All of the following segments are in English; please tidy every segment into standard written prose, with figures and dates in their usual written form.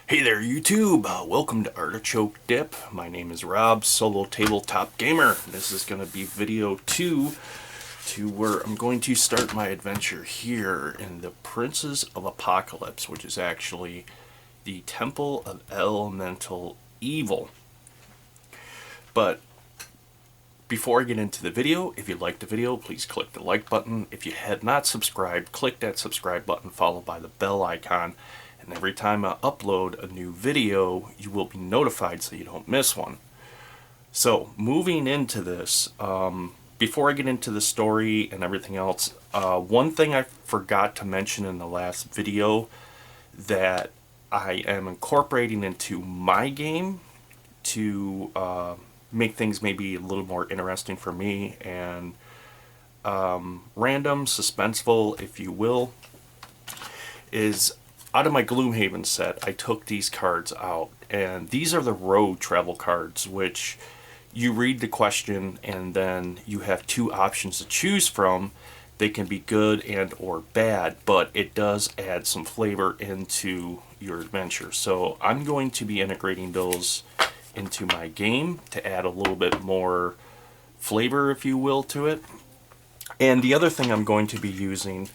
Hey there YouTube, welcome to Artichoke Dip. My name is Rob, solo tabletop gamer. This is going to be video 2 to where I'm going to start my adventure here in the Princes of Apocalypse, which is actually the Temple of Elemental Evil. But before I get into the video, if you liked the video, please click the like button. If you had not subscribed, click that subscribe button followed by the bell icon. And every time I upload a new video, you will be notified so you don't miss one. So, moving into this, before I get into the story and everything else, one thing I forgot to mention in the last video that I am incorporating into my game to make things maybe a little more interesting for me and random, suspenseful, if you will, is out of my Gloomhaven set, I took these cards out, and these are the road travel cards, which you read the question and then you have two options to choose from. They can be good and or bad, but it does add some flavor into your adventure. So I'm going to be integrating those into my game to add a little bit more flavor, if you will, to it. And the other thing I'm going to be using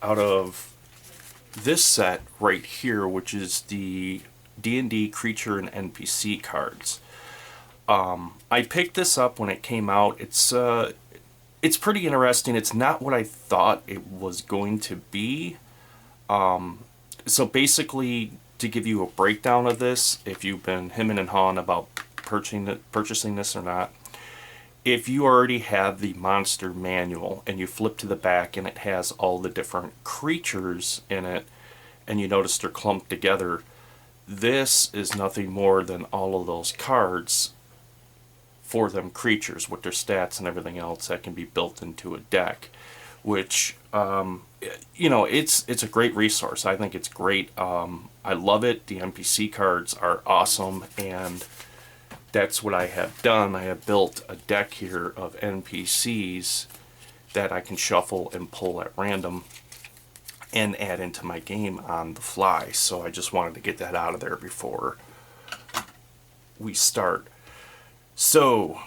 out of this set right here, which is the D&D creature and NPC cards. I picked this up when it came out. It's pretty interesting. It's not what I thought it was going to be. So basically, to give you a breakdown of this, if you've been hemming and hawing about purchasing this or not, if you already have the monster manual and you flip to the back and it has all the different creatures in it and you notice they're clumped together, this is nothing more than all of those cards for them creatures with their stats and everything else that can be built into a deck, which it's a great resource. I think it's great. I love it. The NPC cards are awesome, and that's what I have done. I have built a deck here of NPCs that I can shuffle and pull at random and add into my game on the fly. So I just wanted to get that out of there before we start. So,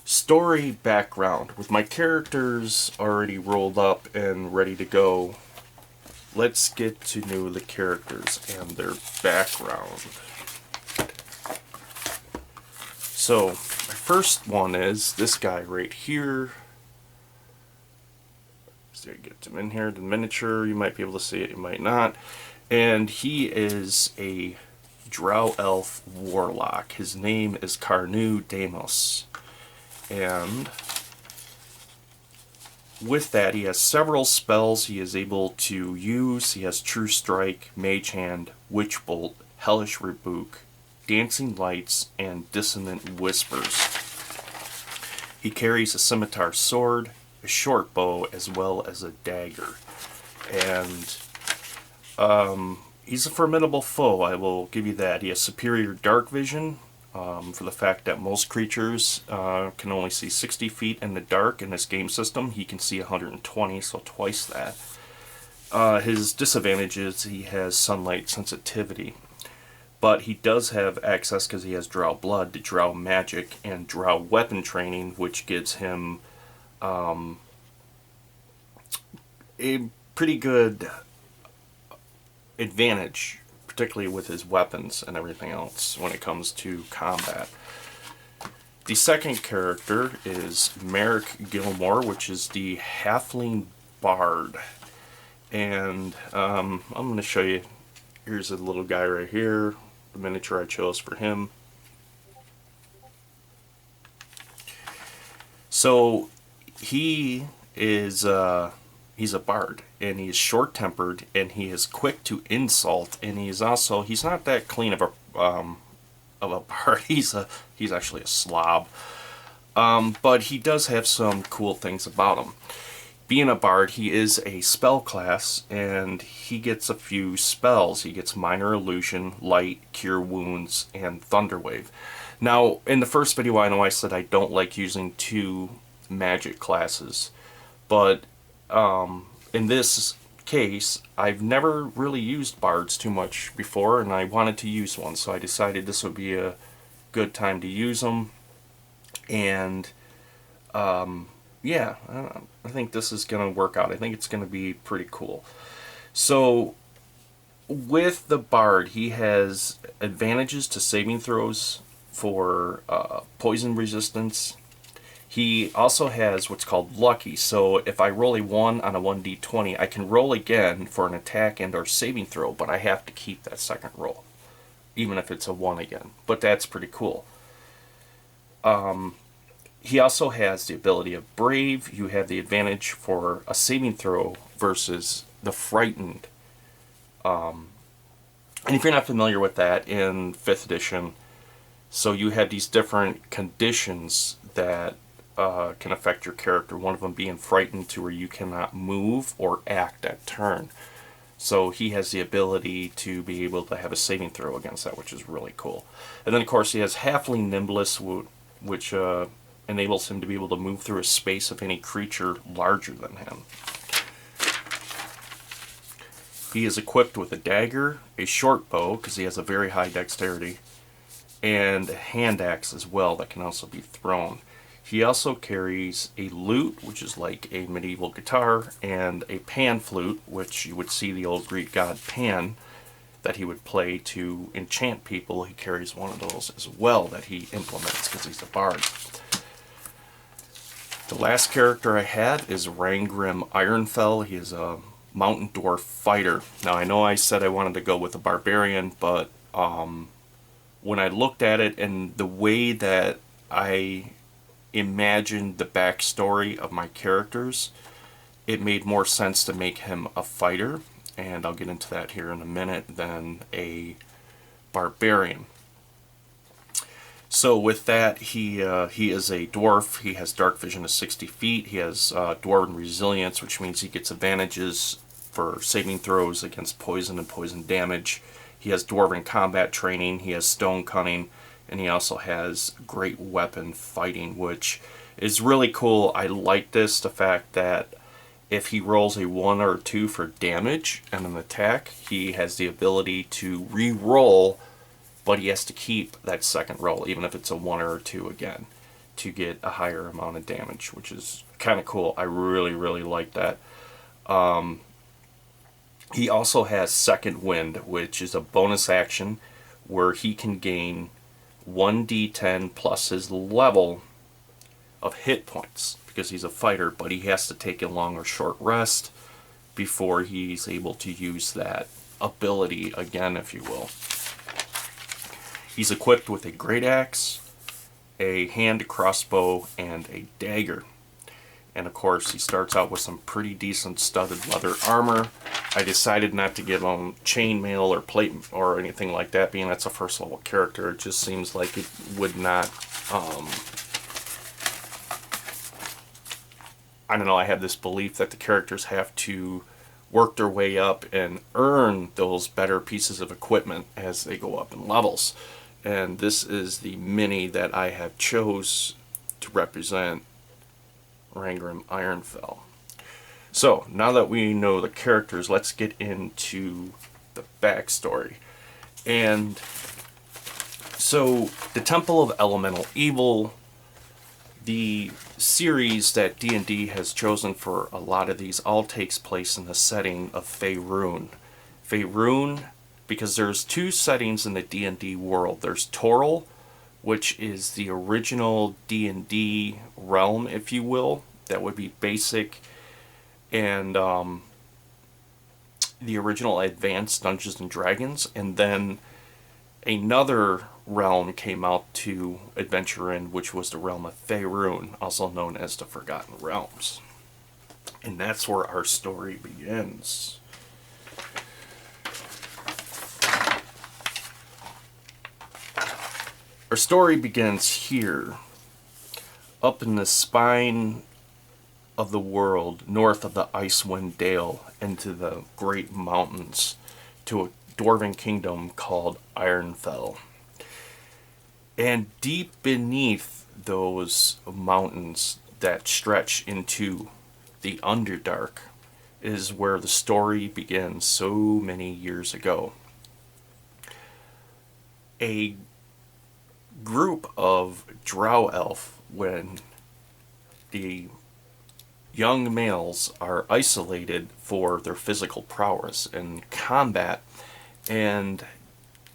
story background. With my characters already rolled up and ready to go, let's get to know the characters and their background. So, my first one is this guy right here. So get him in here, the miniature. You might be able to see it, you might not. And he is a Drow Elf Warlock. His name is Carnu Damos. And with that, he has several spells he is able to use. He has True Strike, Mage Hand, Witch Bolt, Hellish Rebuke, Dancing Lights, and Dissonant Whispers. He carries a scimitar sword, a short bow, as well as a dagger. And he's a formidable foe, I will give you that. He has superior dark vision, for the fact that most creatures can only see 60 feet in the dark. In this game system, he can see 120, so twice that. His disadvantage is he has sunlight sensitivity. But he does have access, because he has Drow blood, to Drow magic and Drow weapon training, which gives him a pretty good advantage, particularly with his weapons and everything else when it comes to combat. The second character is Merrick Gilmore, which is the Halfling Bard. And I'm going to show you. Here's a little guy right here, the miniature I chose for him. So he is he's a bard, and he is short-tempered, and he is quick to insult, and he's not that clean of a bard. He's actually a slob, but he does have some cool things about him. Being a bard, he is a spell class, and he gets a few spells. He gets Minor Illusion, Light, Cure Wounds, and Thunderwave. Now, in the first video, I know I said I don't like using two magic classes, but in this case, I've never really used bards too much before, and I wanted to use one, so I decided this would be a good time to use them. And yeah, I think this is going to work out. I think it's going to be pretty cool. So with the bard, he has advantages to saving throws for poison resistance. He also has what's called lucky, so if I roll a 1 on a 1d20, I can roll again for an attack and or saving throw, but I have to keep that second roll, even if it's a 1 again. But that's pretty cool. He also has the ability of brave. You have the advantage for a saving throw versus the frightened. And if you're not familiar with that, in 5th edition, so you have these different conditions that can affect your character. One of them being frightened to where you cannot move or act at turn. So he has the ability to be able to have a saving throw against that, which is really cool. And then, of course, he has Halfling Nimbus, which enables him to be able to move through a space of any creature larger than him. He is equipped with a dagger, a short bow, because he has a very high dexterity, and a hand axe as well that can also be thrown. He also carries a lute, which is like a medieval guitar, and a pan flute, which you would see the old Greek god Pan that he would play to enchant people. He carries one of those as well that he implements because he's a bard. The last character I had is Rangrim Ironfell. He is a mountain dwarf fighter. Now, I know I said I wanted to go with a barbarian, but when I looked at it and the way that I imagined the backstory of my characters, it made more sense to make him a fighter, and I'll get into that here in a minute, than a barbarian. So with that, he is a dwarf. He has dark vision of 60 feet. He has dwarven resilience, which means he gets advantages for saving throws against poison and poison damage. He has dwarven combat training. He has stone cunning, and he also has great weapon fighting, which is really cool. I like this, the fact that if he rolls a 1 or 2 for damage and an attack, he has the ability to re-roll, but he has to keep that second roll, even if it's a 1 or a 2 again, to get a higher amount of damage, which is kind of cool. I really, really like that. He also has Second Wind, which is a bonus action where he can gain 1d10 plus his level of hit points, because he's a fighter, but he has to take a long or short rest before he's able to use that ability again, if you will. He's equipped with a great axe, a hand crossbow, and a dagger. And of course, he starts out with some pretty decent studded leather armor. I decided not to give him chainmail or plate or anything like that, being that's a first level character. It just seems like it would not, I don't know, I have this belief that the characters have to work their way up and earn those better pieces of equipment as they go up in levels. And this is the mini that I have chose to represent Rangrim Ironfell. So, now that we know the characters, let's get into the backstory. And so, the Temple of Elemental Evil, the series that D&D has chosen for a lot of these, all takes place in the setting of Faerun. Faerun, because there's 2 settings in the D&D world. There's Toril, which is the original D&D realm, if you will. That would be basic, and the original Advanced Dungeons and Dragons. And then another realm came out to adventure in, which was the realm of Faerun, also known as the Forgotten Realms. And that's where our story begins. Our story begins here, up in the spine of the world, north of the Icewind Dale, into the great mountains, to a dwarven kingdom called Ironfell. And deep beneath those mountains that stretch into the Underdark, is where the story begins so many years ago. A group of drow elf, when the young males are isolated for their physical prowess in combat, and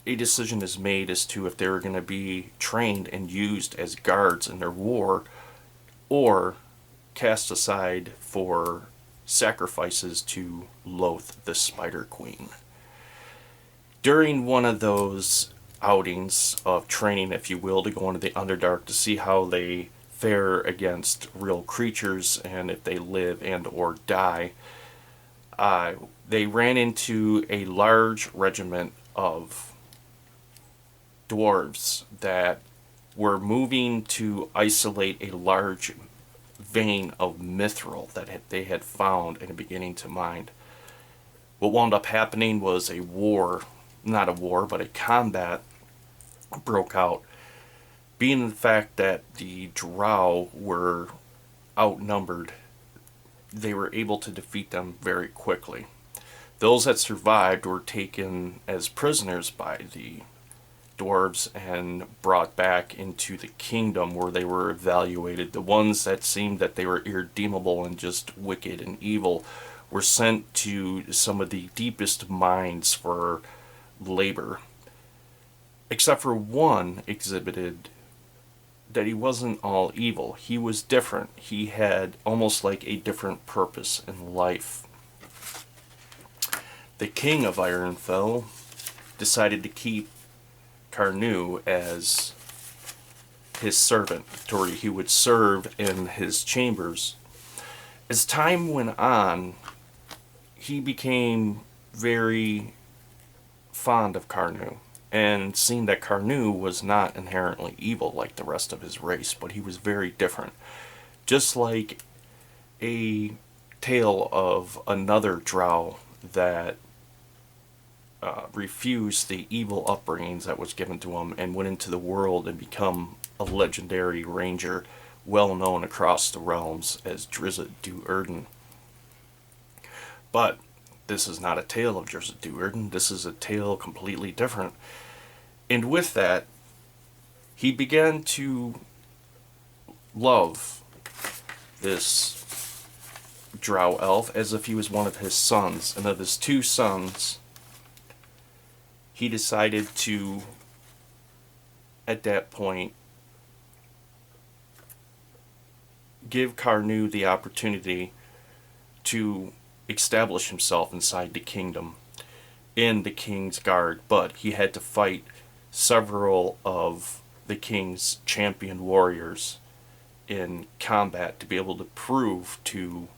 a decision is made as to if they're going to be trained and used as guards in their war or cast aside for sacrifices to Loth, the Spider Queen. During one of those outings of training, if you will, to go into the Underdark to see how they fare against real creatures and if they live and or die, they ran into a large regiment of dwarves that were moving to isolate a large vein of mithril that they had found and beginning to mine. What wound up happening was a war, not a war, but a combat broke out. Being the fact that the drow were outnumbered, they were able to defeat them very quickly. Those that survived were taken as prisoners by the dwarves and brought back into the kingdom where they were evaluated. The ones that seemed that they were irredeemable and just wicked and evil were sent to some of the deepest mines for labor. Except for one exhibited that he wasn't all evil. He was different. He had almost like a different purpose in life. The king of Ironfell decided to keep Carnu as his servant, to where he would serve in his chambers. As time went on, he became very fond of Carnu, and seeing that Carnu was not inherently evil like the rest of his race, but he was very different. Just like a tale of another drow that refused the evil upbringings that was given to him and went into the world and become a legendary ranger, well known across the realms as Drizzt Do'Urden. But this is not a tale of Drizzt Do'Urden. This is a tale completely different. And with that, he began to love this drow elf as if he was one of his sons. And of his two sons, he decided to, at that point, give Carnu the opportunity to establish himself inside the kingdom in the king's guard, but he had to fight several of the king's champion warriors in combat to be able to prove to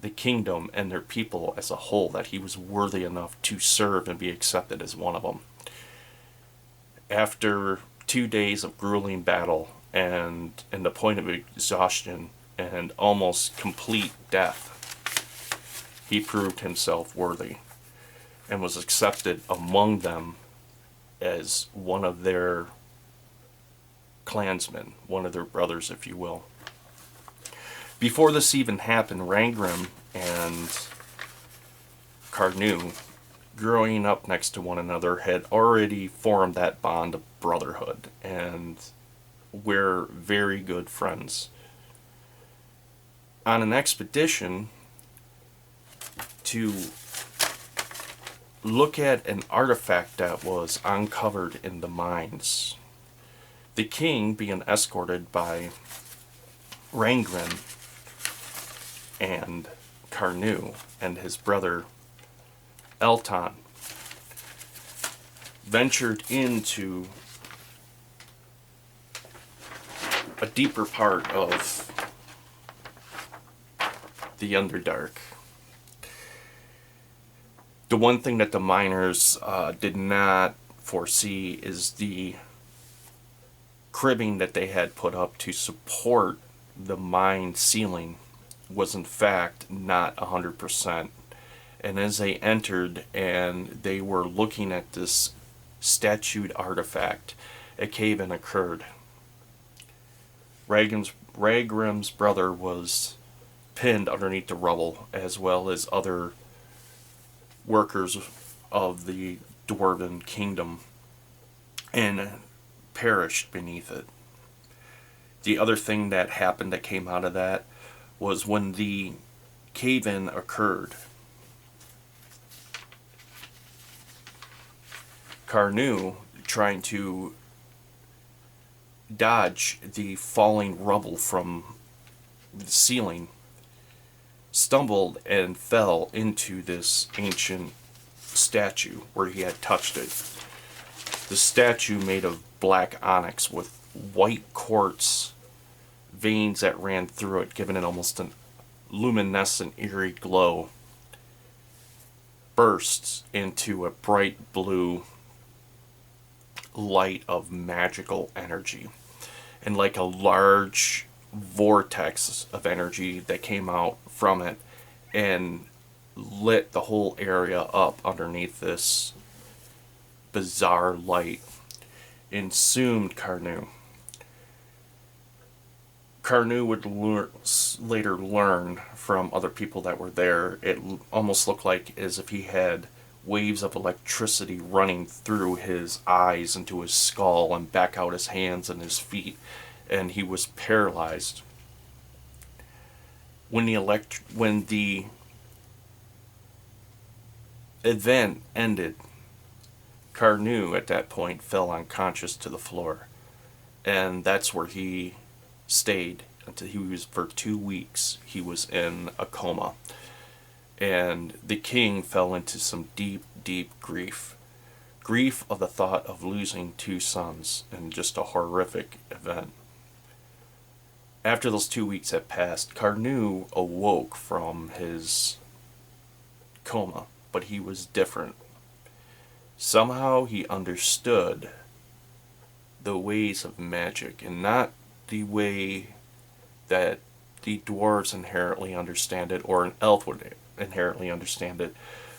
the kingdom and their people as a whole that he was worthy enough to serve and be accepted as one of them. After 2 days of grueling battle and the point of exhaustion and almost complete death, he proved himself worthy and was accepted among them as one of their clansmen, one of their brothers, if you will. Before this even happened, Rangrim and Carnu, growing up next to one another, had already formed that bond of brotherhood and were very good friends. On an expedition to look at an artifact that was uncovered in the mines, the king, being escorted by Rangrim and Carnu and his brother Elton, ventured into a deeper part of the Underdark. The one thing that the miners did not foresee is the cribbing that they had put up to support the mine ceiling was in fact not 100%. And as they entered and they were looking at this statued artifact, a cave-in occurred. Ragrim's brother was pinned underneath the rubble, as well as other workers of the dwarven kingdom, and perished beneath it. The other thing that happened that came out of that was when the cave-in occurred, Carnu, trying to dodge the falling rubble from the ceiling, stumbled and fell into this ancient statue where he had touched it. The statue made of black onyx with white quartz veins that ran through it, giving it almost an luminescent, eerie glow, bursts into a bright blue light of magical energy. And like a large vortex of energy that came out from it and lit the whole area up underneath this bizarre light, consumed Carnu. Carnu would later learn from other people that were there. It almost looked like as if he had waves of electricity running through his eyes into his skull and back out his hands and his feet, and he was paralyzed. When the event ended, Carnu at that point fell unconscious to the floor, and that's where he stayed until he was, for 2 weeks, he was in a coma. And the king fell into some deep, deep grief. Grief of the thought of losing 2 sons in just a horrific event. After those 2 weeks had passed, Carnu awoke from his coma, but he was different. Somehow he understood the ways of magic, and not the way that the dwarves inherently understand it, or an elf would inherently understand it,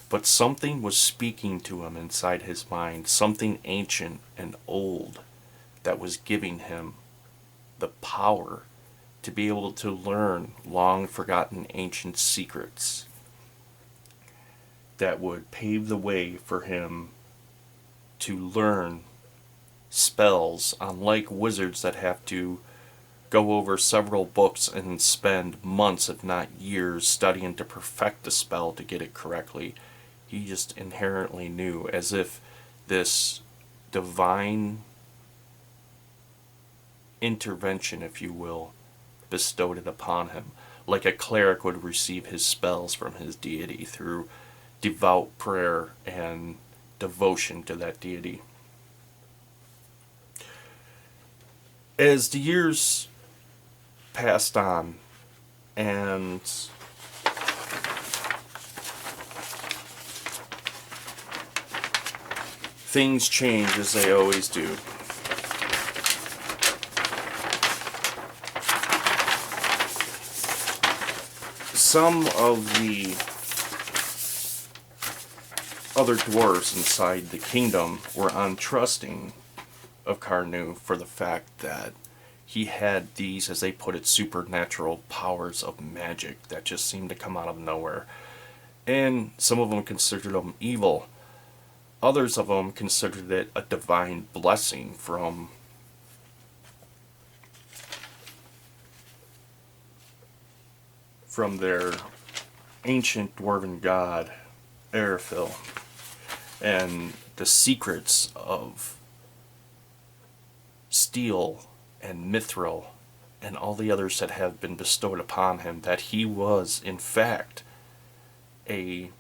but something was speaking to him inside his mind, something ancient and old that was giving him the power to be able to learn long forgotten ancient secrets that would pave the way for him to learn spells, unlike wizards that have to go over several books and spend months, if not years, studying to perfect the spell to get it correctly. He just inherently knew, as if this divine intervention, if you will, bestowed it upon him, like a cleric would receive his spells from his deity through devout prayer and devotion to that deity. As the years passed on, and things change as they always do. Some of the other dwarves inside the kingdom were untrusting of Carnu for the fact that he had these, as they put it, supernatural powers of magic that just seemed to come out of nowhere. And some of them considered him evil. Others of them considered it a divine blessing from their ancient dwarven god, Erifil, and the secrets of steel and mithril and all the others that have been bestowed upon him, that he was in fact a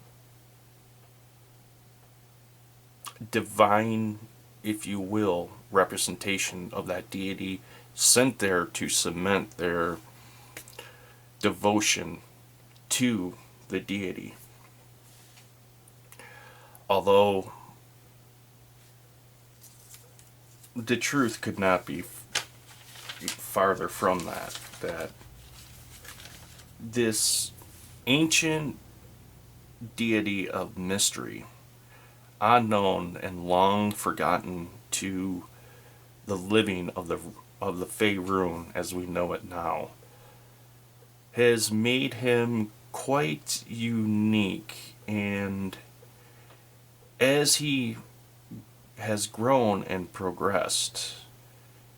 divine, if you will, representation of that deity, sent there to cement their devotion to the deity. Although the truth could not be farther from that this ancient deity of mystery, unknown and long forgotten to the living of the Faerun as we know it now, has made him quite unique. And as he has grown and progressed,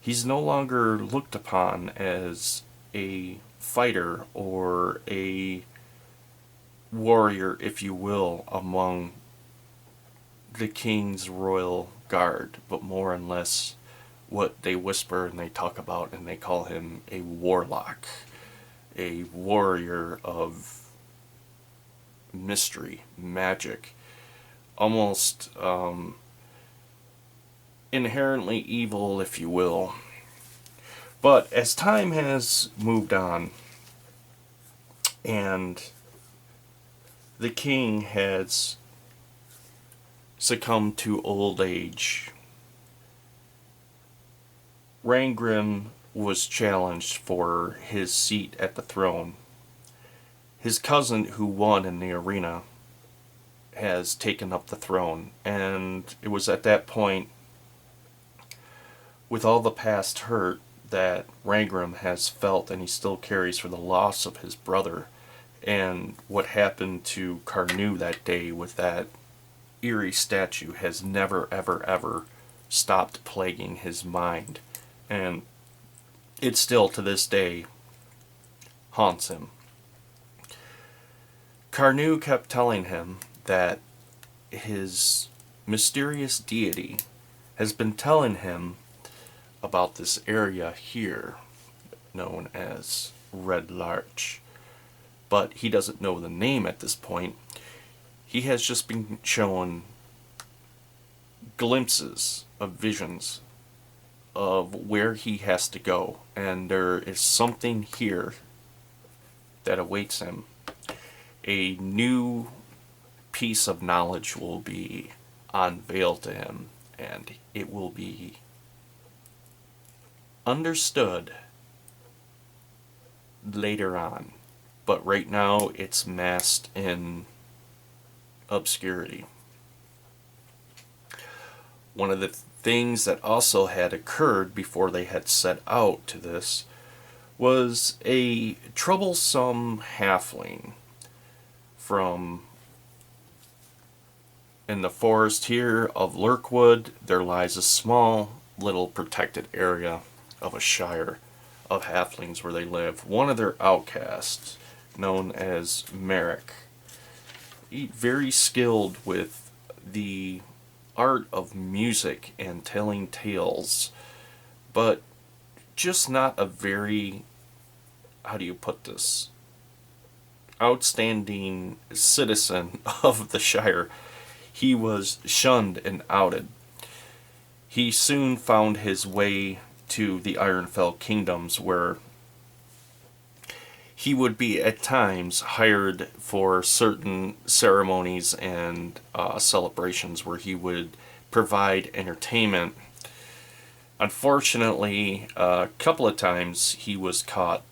he's no longer looked upon as a fighter or a warrior, if you will, among the king's royal guard, but more and less what they whisper and they talk about, and they call him a warlock, a warrior of mystery, magic, almost inherently evil, if you will. But as time has moved on and the king has succumbed to old age, Rangrim was challenged for his seat at the throne. His cousin, who won in the arena, has taken up the throne, and it was at that point, with all the past hurt that Rangrim has felt and he still carries for the loss of his brother, and what happened to Carnu that day with that eerie statue has never, ever, ever stopped plaguing his mind. And it still, to this day, haunts him. Carnu kept telling him that his mysterious deity has been telling him about this area here, known as Red Larch. But he doesn't know the name at this point. He has just been shown glimpses of visions of where he has to go, and there is something here that awaits him. A new piece of knowledge will be unveiled to him, and it will be understood later on. But right now, it's masked in obscurity. One of the things that also had occurred before they had set out to this was a troublesome halfling from in the forest here of Lurkwood. There lies a small little protected area of a shire of halflings where they live. One of their outcasts, known as Merrick, very skilled with the art of music and telling tales, but just not a very, how do you put this, outstanding citizen of the Shire. He was shunned and outed. He soon found his way to the Ironfell Kingdoms, where he would be at times hired for certain ceremonies and celebrations where he would provide entertainment. Unfortunately, a couple of times he was caught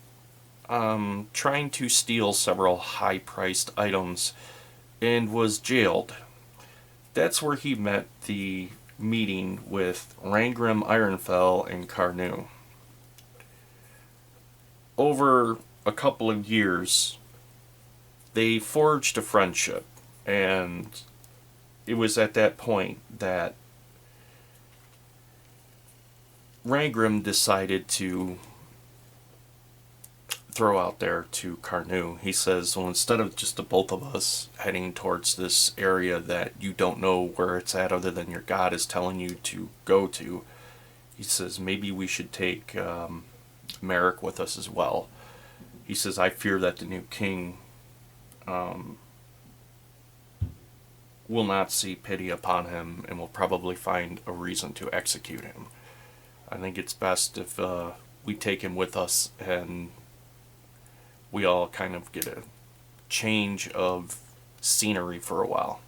trying to steal several high-priced items and was jailed. That's where he met the meeting with Rangrim Ironfell and Carnu. Over a couple of years, they forged a friendship, and it was at that point that Rangrim decided to throw out there to Carnu. He says, well, instead of just the both of us heading towards this area that you don't know where it's at other than your god is telling you to go to, he says, maybe we should take Merrick with us as well. He says, I fear that the new king will not see pity upon him and will probably find a reason to execute him. I think it's best if we take him with us and we all kind of get a change of scenery for a while.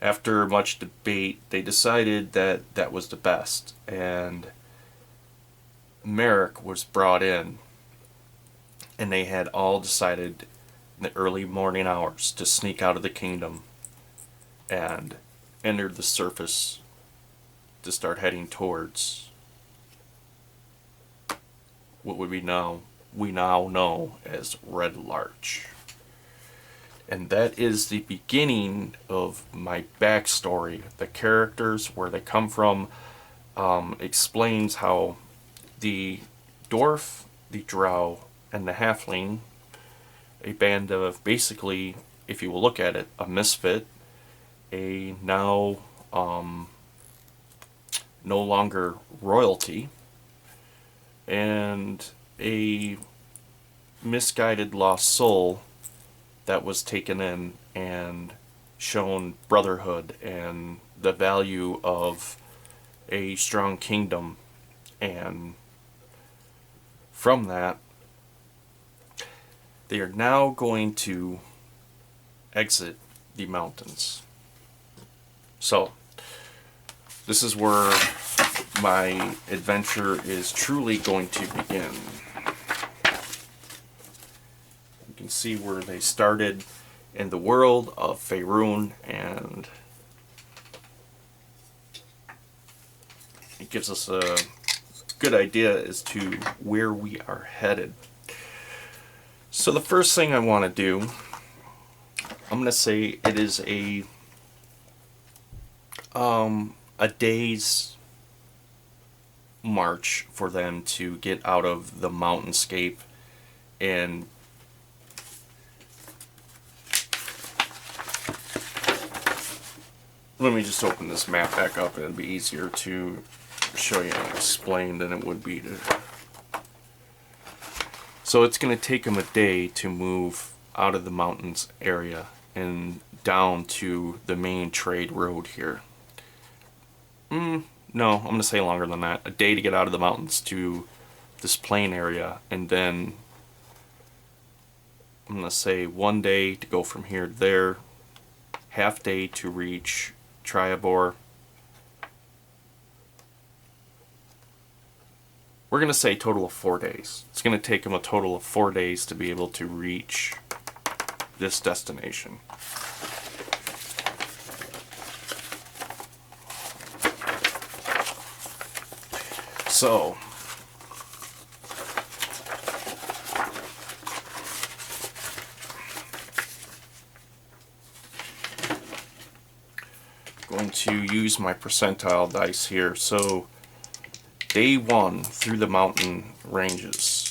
After much debate, they decided that that was the best, and Merrick was brought in, and they had all decided in the early morning hours to sneak out of the kingdom and enter the surface to start heading towards what would be now we now know as Red Larch. And that is the beginning of my backstory. The characters, where they come from, explains how the dwarf, the drow, and the halfling, a band of basically, if you will look at it, a misfit, a now no longer royalty, and a misguided lost soul that was taken in and shown brotherhood and the value of a strong kingdom. And from that, they are now going to exit the mountains. So, this is where my adventure is truly going to begin. You can see where they started in the world of Faerun, and it gives us a good idea as to where we are headed. So the first thing I want to do, I'm going to say it is a day's march for them to get out of the mountainscape. And let me just open this map back up, and it'll be easier to show you and explain than it would be to. So it's going to take them a day to move out of the mountains area and down to the main trade road here. No, I'm going to say longer than that. A day to get out of the mountains to this plain area, and then I'm going to say 1 day to go from here to there, half day to reach Triabor. We're going to say a total of 4 days. It's going to take them a total of 4 days to be able to reach this destination. So, going to use my percentile dice here. So, day 1 through the mountain ranges.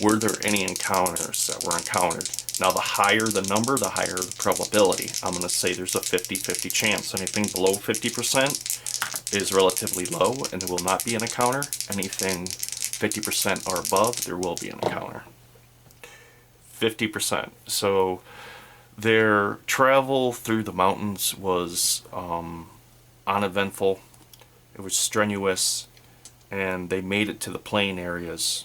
Were there any encounters that were encountered? Now, the higher the number, the higher the probability. I'm going to say there's a 50-50 chance. Anything below 50% is relatively low, and there will not be an encounter. Anything 50% or above, there will be an encounter. 50%. So their travel through the mountains was uneventful. It was strenuous, and they made it to the plain areas.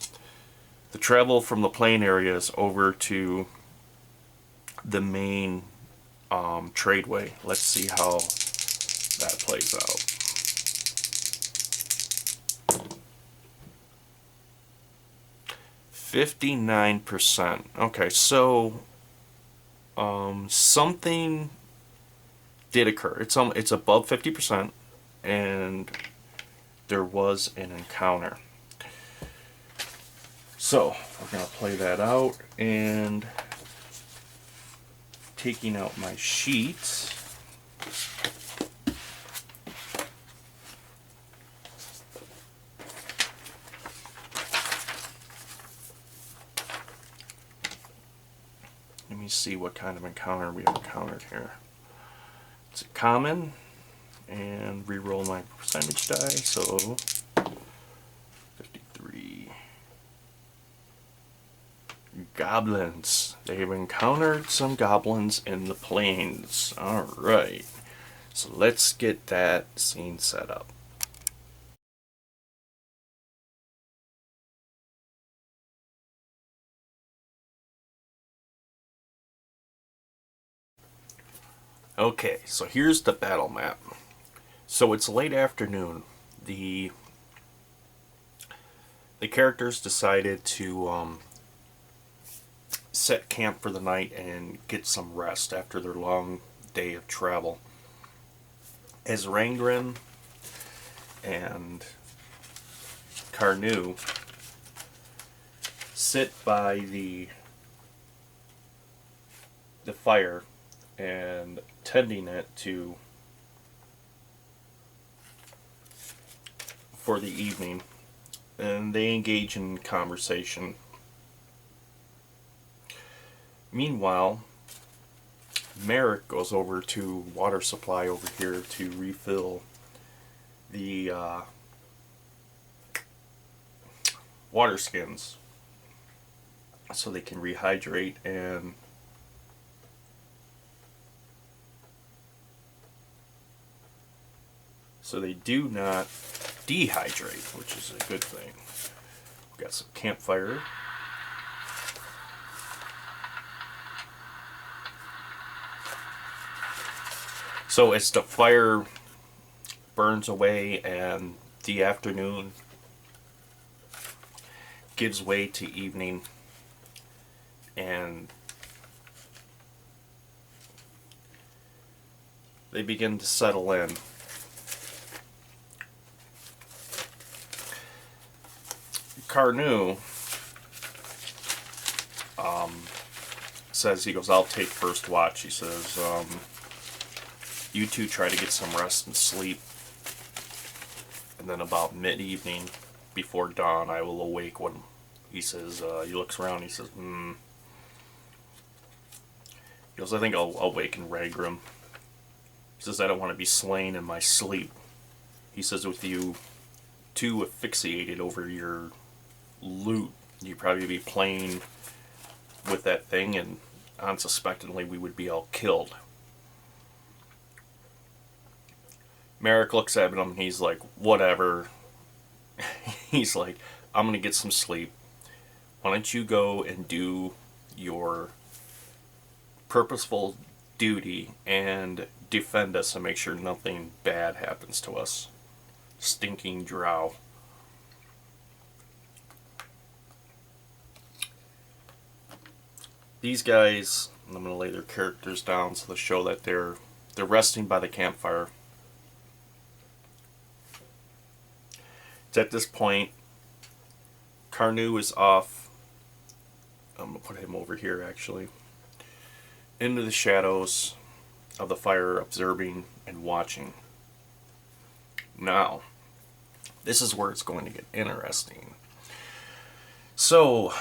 The travel from the plain areas over to the main tradeway. Let's see how that plays out. 59%. Okay, so something did occur. It's above 50%, and there was an encounter. So we're gonna play that out, and taking out my sheets. Let me see what kind of encounter we have encountered here. It's a common, and re-roll my percentage die, so 53. Goblins. They've encountered some goblins in the plains. Alright, so let's get that scene set up. Okay, so here's the battle map. So it's late afternoon. The characters decided to set camp for the night and get some rest after their long day of travel. As Rangren and Carnu sit by the fire and tending it for the evening, and they engage in conversation. Meanwhile, Merrick goes over to water supply over here to refill the water skins so they can rehydrate and so they do not dehydrate, which is a good thing. We've got some campfire. So as the fire burns away and the afternoon gives way to evening, and they begin to settle in, Carnu says, he goes, I'll take first watch. He says, you two try to get some rest and sleep, and then about mid-evening, before dawn, I will awake. When he says, he looks around, he says, He goes, I think I'll awaken Ragram. He says, I don't want to be slain in my sleep. He says, with you too asphyxiated over your loot, you'd probably be playing with that thing, and unsuspectingly we would be all killed. Merrick looks at him and he's like, whatever. He's like, I'm gonna get some sleep. Why don't you go and do your purposeful duty and defend us and make sure nothing bad happens to us. Stinking drow. These guys, I'm going to lay their characters down so they show that they're resting by the campfire. It's at this point, Carnu is off. I'm going to put him over here actually. Into the shadows of the fire, observing and watching. Now, this is where it's going to get interesting. So,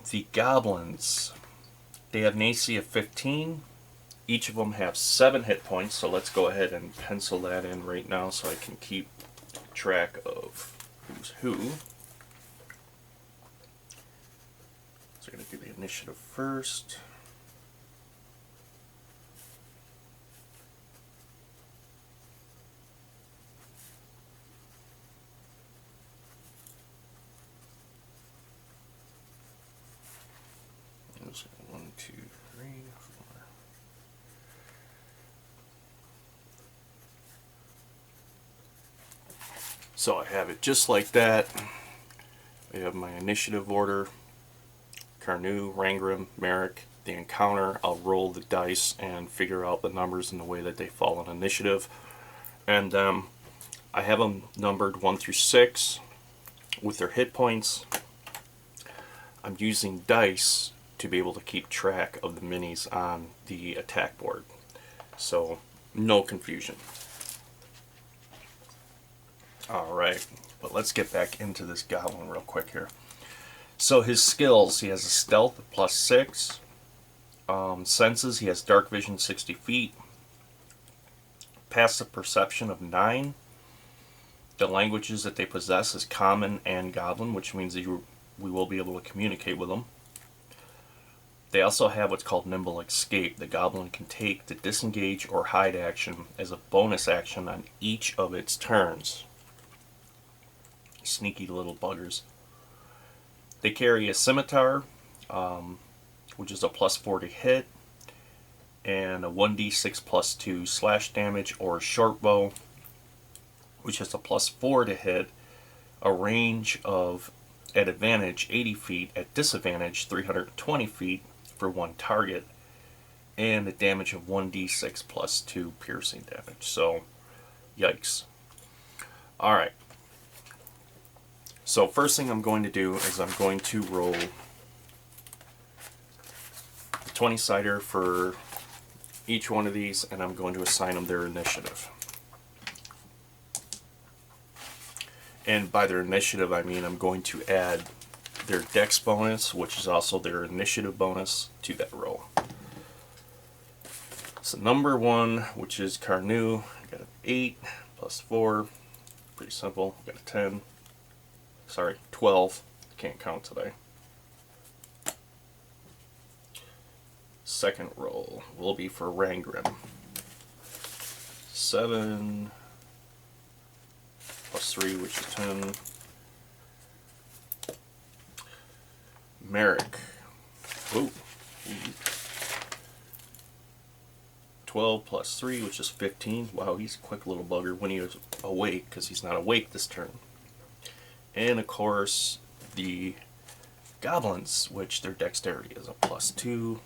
the goblins, they have an AC of 15. Each of them have 7 hit points, so let's go ahead and pencil that in right now so I can keep track of who's who. So I'm going to do the initiative first. There's 1, 2, 3, 4. So I have it just like that. I have my initiative order. Carnu, Rangram, Merrick. The encounter, I'll roll the dice and figure out the numbers in the way that they fall in initiative. And I have them numbered 1 through 6 with their hit points. I'm using dice to be able to keep track of the minis on the attack board. So, no confusion. Alright, but let's get back into this goblin real quick here. So his skills, he has a stealth of +6. Senses, he has dark vision 60 feet. Passive perception of 9. The languages that they possess is common and goblin, which means that we will be able to communicate with them. They also have what's called nimble escape. The goblin can take the disengage or hide action as a bonus action on each of its turns. Sneaky little buggers. They carry a scimitar, which is a +4 to hit, and a 1d6 +2 slash damage, or a short bow, which has a +4 to hit, a range of, at advantage, 80 feet, at disadvantage, 320 feet for 1 target, and a damage of 1d6 +2 piercing damage. So, yikes. Alright. So first thing I'm going to do is I'm going to roll 20-sider for each one of these, and I'm going to assign them their initiative. And by their initiative, I mean I'm going to add their dex bonus, which is also their initiative bonus, to that roll. So number 1, which is Carnu, I got an 8 plus 4, pretty simple. I got a 10, sorry, 12, can't count today. Second roll will be for Rangrim. 7 plus 3, which is 10. Merrick. Ooh. 12 plus 3, which is 15. Wow, he's a quick little bugger when he was awake, because he's not awake this turn. And of course, the goblins, which their dexterity is a plus 2,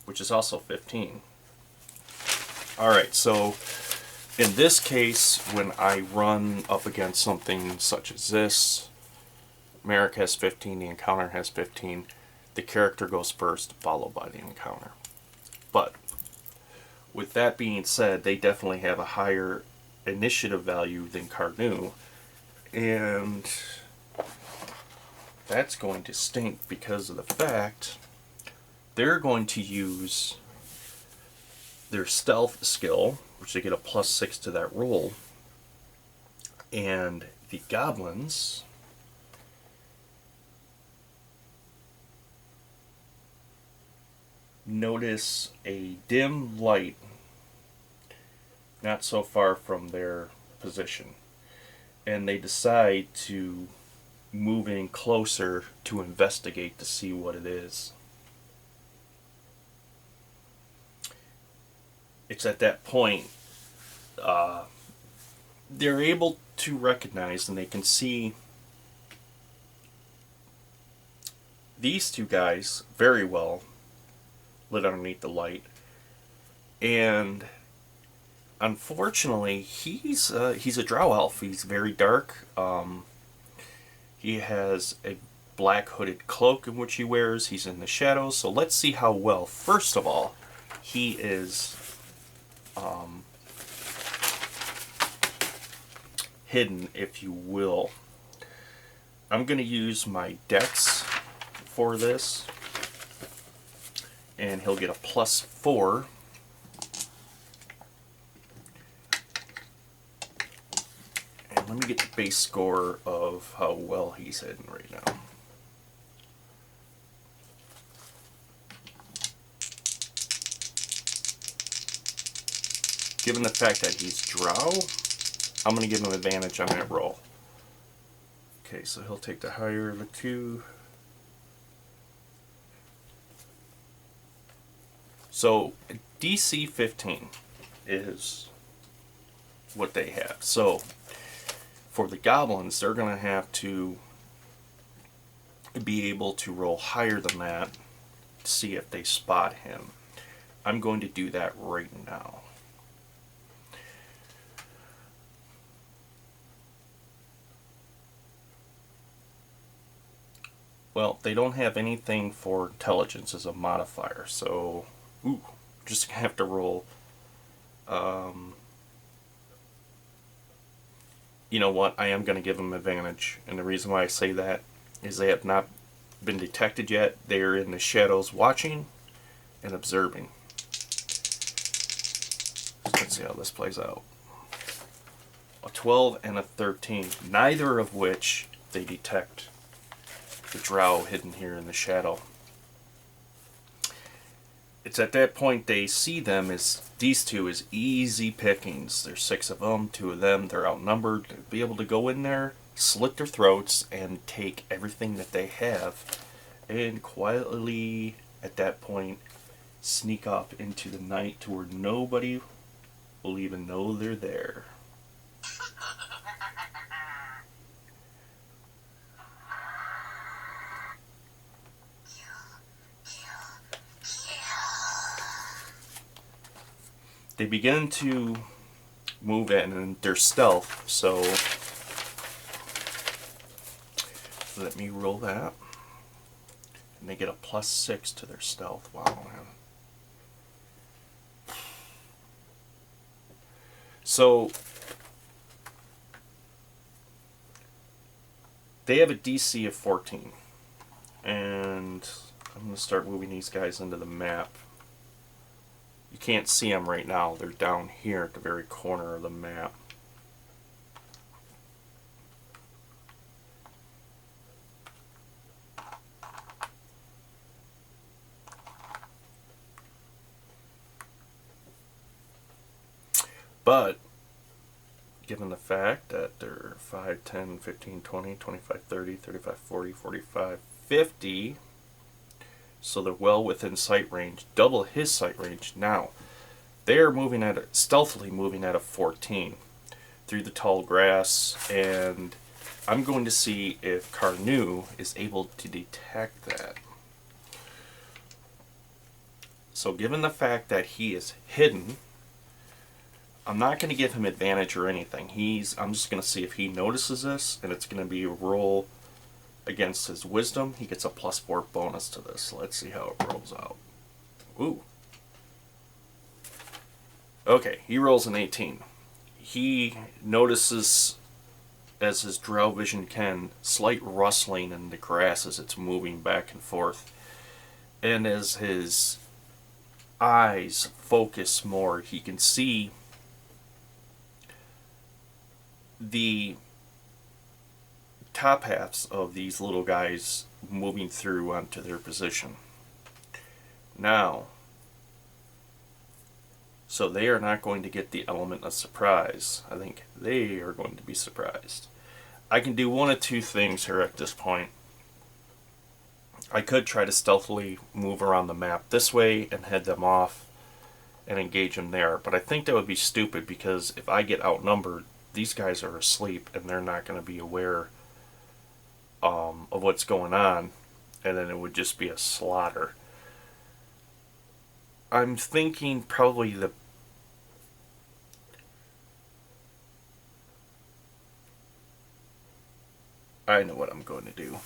which is also 15. Alright, so in this case, when I run up against something such as this, Merrick has 15, the encounter has 15, the character goes first, followed by the encounter. But with that being said, they definitely have a higher initiative value than Carnu, and that's going to stink because of the fact they're going to use their stealth skill, which they get a plus 6 to that roll, and the goblins notice a dim light not so far from their position, and they decide to move in closer to investigate to see what it is. It's at that point they're able to recognize, and they can see these two guys very well lit underneath the light, and unfortunately he's a drow elf. He's very dark. He has a black hooded cloak in which he wears. He's in the shadows, so let's see how well, first of all, he is hidden, if you will. I'm going to use my dex for this, and he'll get a plus 4. And let me get the base score of how well he's hidden right now. Given the fact that he's drow, I'm going to give him advantage on that roll. Okay, so he'll take the higher of the two. So DC 15 is what they have. So for the goblins, they're going to have to be able to roll higher than that to see if they spot him. I'm going to do that right now. Well, they don't have anything for intelligence as a modifier, so just gonna have to roll. You know what? I am gonna give them advantage, and the reason why I say that is they have not been detected yet. They are in the shadows, watching and observing. So let's see how this plays out. A 12 and a 13, neither of which they detect the drow hidden here in the shadow. It's at that point they see them as these two as easy pickings. There's 6 of them, 2 of them, they're outnumbered. They'll be able to go in there, slit their throats, and take everything that they have, and quietly at that point sneak off into the night to where nobody will even know they're there. They begin to move in, and they're stealth, so let me roll that. And they get a +6 to their stealth. Wow, man. So they have a DC of 14. And I'm going to start moving these guys into the map. You can't see them right now. They're down here at the very corner of the map. But given the fact that they're 5, 10, 15, 20, 25, 30, 35, 40, 45, 50, so they're well within sight range, double his sight range. Now, they're moving at stealthily moving at a 14 through the tall grass, and I'm going to see if Carnu is able to detect that. So given the fact that he is hidden, I'm not going to give him advantage or anything. I'm just going to see if he notices this, and it's going to be a roll against his wisdom. He gets a +4 bonus to this. Let's see how it rolls out. Ooh. Okay, he rolls an 18. He notices, as his drow vision can, slight rustling in the grass as it's moving back and forth. And as his eyes focus more, he can see the top halves of these little guys moving through onto their position. Now, so they are not going to get the element of surprise. I think they are going to be surprised. I can do one of two things here at this point. I could try to stealthily move around the map this way and head them off and engage them there, but I think that would be stupid, because if I get outnumbered, these guys are asleep and they're not going to be aware of what's going on, and then it would just be a slaughter. I'm thinking probably I know what I'm going to do.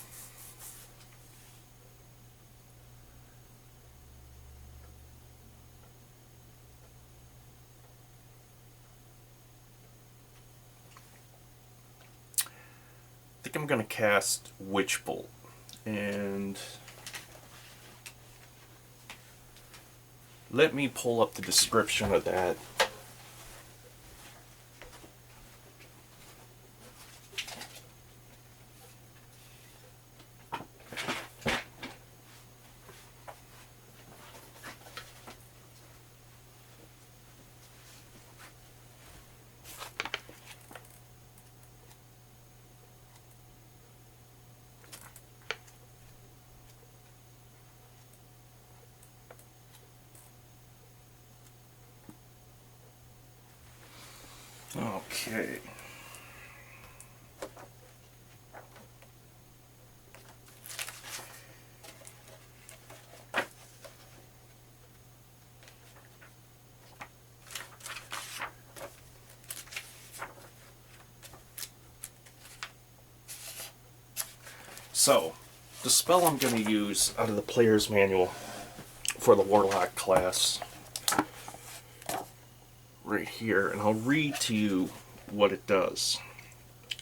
I think I'm going to cast Witch Bolt, and let me pull up the description of that. Okay. So, the spell I'm going to use out of the player's manual for the Warlock class, right here, and I'll read to you what it does.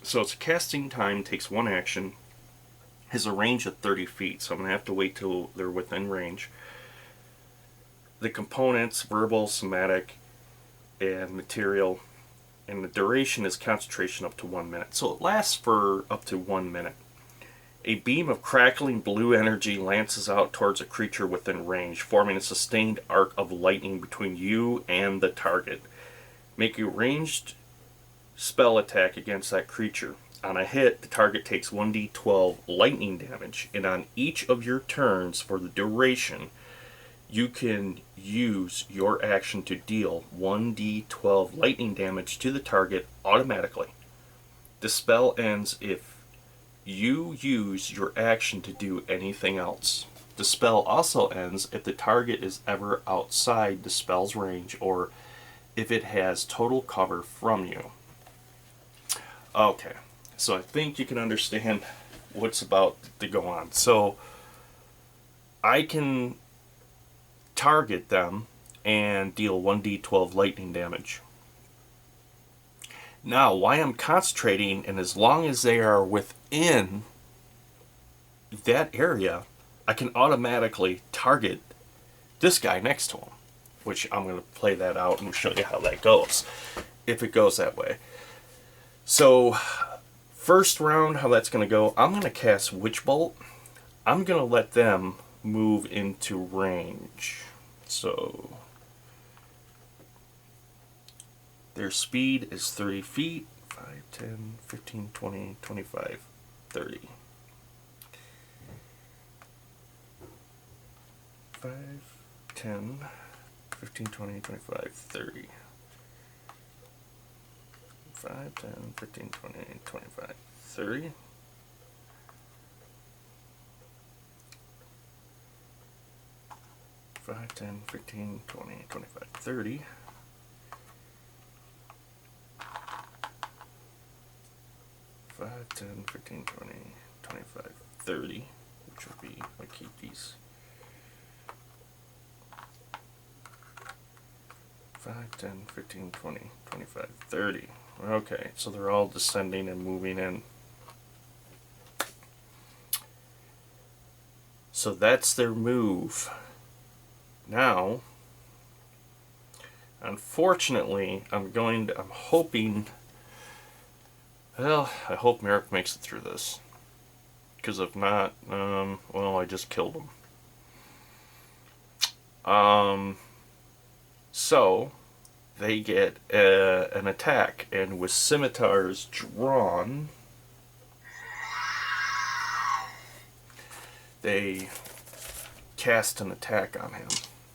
So it's a casting time, takes 1 action, has a range of 30 feet, so I'm going to have to wait till they're within range. The components, verbal, somatic, and material, and the duration is concentration up to 1 minute. So it lasts for up to 1 minute. A beam of crackling blue energy lances out towards a creature within range, forming a sustained arc of lightning between you and the target. Make a ranged spell attack against that creature. On a hit, the target takes 1d12 lightning damage, and on each of your turns for the duration, you can use your action to deal 1d12 lightning damage to the target automatically. The spell ends if you use your action to do anything else. The spell also ends if the target is ever outside the spell's range, or if it has total cover from you. Okay, so I think you can understand what's about to go on. So I can target them and deal 1d12 lightning damage. Now, why I'm concentrating, and as long as they are within that area, I can automatically target this guy next to him, which I'm going to play that out and show you how that goes, if it goes that way. So, first round, how that's going to go, I'm going to cast Witch Bolt. I'm going to let them move into range. So, their speed is 30 feet, 5, 10, 15, 20, 25, 30. 5, 10, 15, 20, 25, 30. 5, 10, 15, 20, 25, 30. 5, 10, 15, 20, 25, 30. 5, 10, 15, 20, 25, 30, which would be, I keep these. 5, 10, 15, 20, 25, 30. Okay, so they're all descending and moving in. So that's their move. Now, unfortunately, I'm hoping, well, I hope Merrick makes it through this. Because if not, well, I just killed him. So, they get an attack, and with scimitars drawn, they cast an attack on him.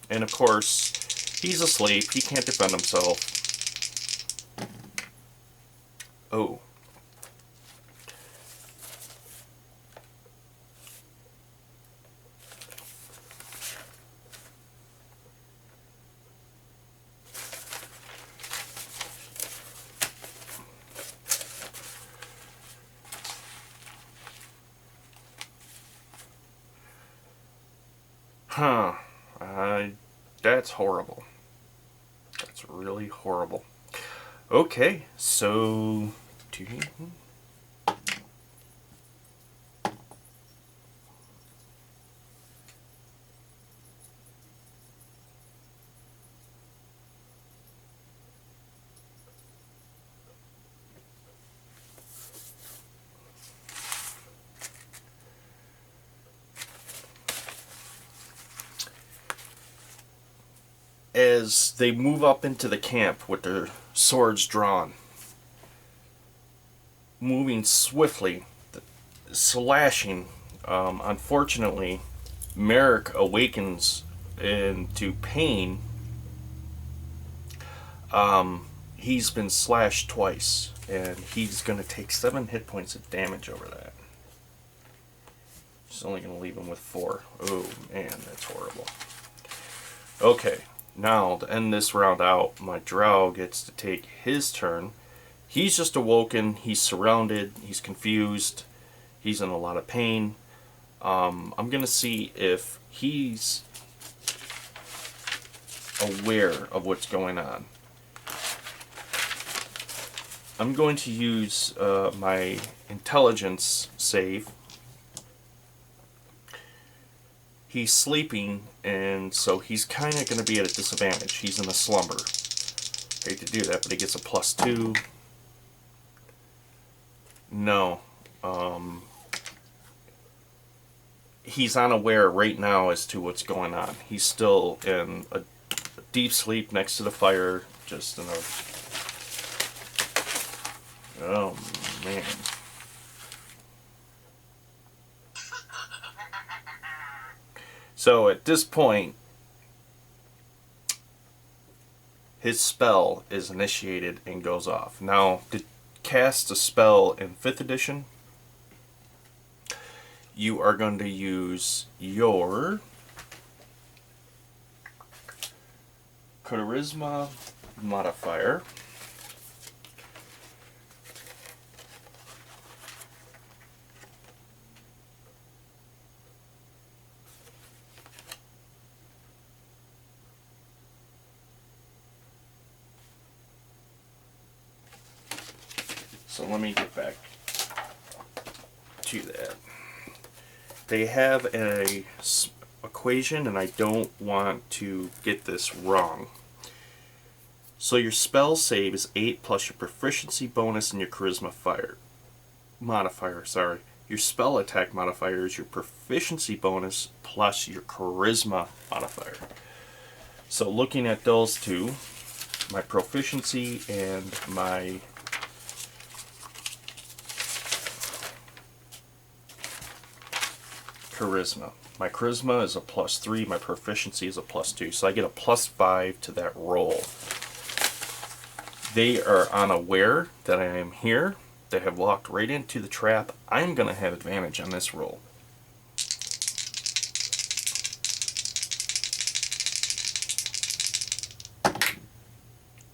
And of course, he's asleep, he can't defend himself. Oh. Huh. That's horrible. That's really horrible. Okay, so... As they move up into the camp with their swords drawn, moving swiftly, slashing. Unfortunately, Merrick awakens into pain. He's been slashed twice, and he's going to take 7 hit points of damage over that. Just only going to leave him with 4. Oh, man, that's horrible. Okay. Now, to end this round out, my drow gets to take his turn. He's just awoken, he's surrounded, he's confused, he's in a lot of pain. I'm going to see if he's aware of what's going on. I'm going to use my intelligence save. He's sleeping, and so he's kind of going to be at a disadvantage. He's in a slumber. I hate to do that, but he gets a +2. No. He's unaware right now as to what's going on. He's still in a deep sleep next to the fire, just in a... Oh, man. So at this point, his spell is initiated and goes off. Now, to cast a spell in 5th edition, you are going to use your charisma modifier. So let me get back to that. They have a equation, and I don't want to get this wrong. So your spell save is 8 plus your proficiency bonus and your charisma modifier. Sorry. Your spell attack modifier is your proficiency bonus plus your charisma modifier. So looking at those two, my proficiency and my charisma. My charisma is a +3, my proficiency is a +2, so I get a +5 to that roll. They are unaware that I am here. They have walked right into the trap. I'm going to have advantage on this roll.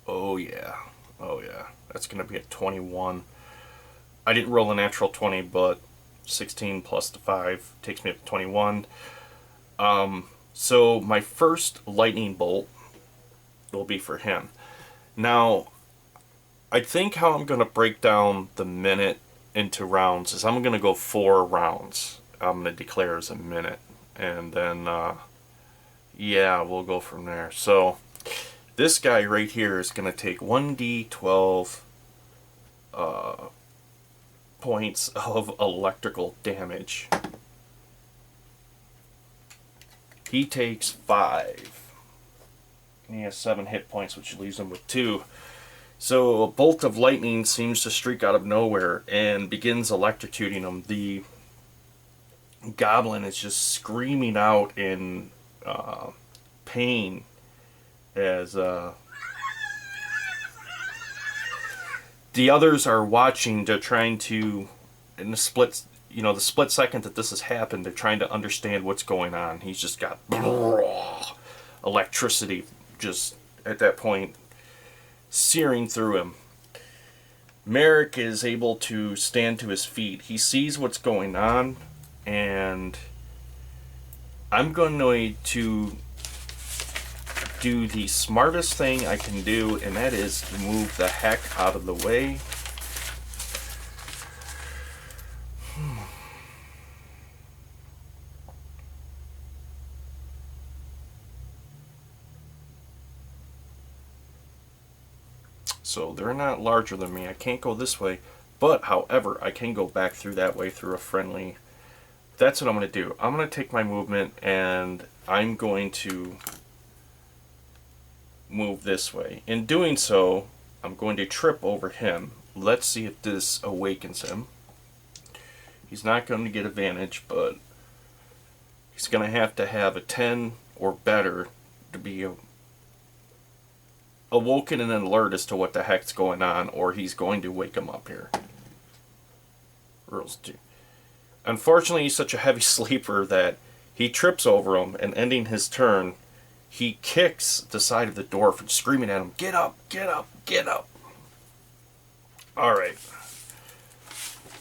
Oh yeah, oh yeah. That's going to be a 21. I didn't roll a natural 20, but 16 plus the 5 takes me up to 21. So my first lightning bolt will be for him. Now, I think how I'm going to break down the minute into rounds is I'm going to go 4 rounds. I'm going to declare as a minute. And then, yeah, we'll go from there. So, this guy right here is going to take 1d12 points of electrical damage. He takes 5. And he has 7 hit points, which leaves him with 2. So a bolt of lightning seems to streak out of nowhere and begins electrocuting him. The goblin is just screaming out in pain as the others are watching. They're trying to, in the split second that this has happened, they're trying to understand what's going on. He's just got electricity just at that point searing through him. Merrick is able to stand to his feet. He sees what's going on, and I'm going to do the smartest thing I can do, and that is to move the heck out of the way. So they're not larger than me. I can't go this way. But, however, I can go back through that way through a friendly. That's what I'm going to do. I'm going to take my movement and I'm going to move this way. In doing so, I'm going to trip over him. Let's see if this awakens him. He's not going to get advantage, but he's going to have a 10 or better to be awoken and alert as to what the heck's going on, or he's going to wake him up here. Rules 2. Unfortunately, he's such a heavy sleeper that he trips over him, and ending his turn, he kicks the side of the dwarf and screaming at him, "Get up, get up, get up." Alright.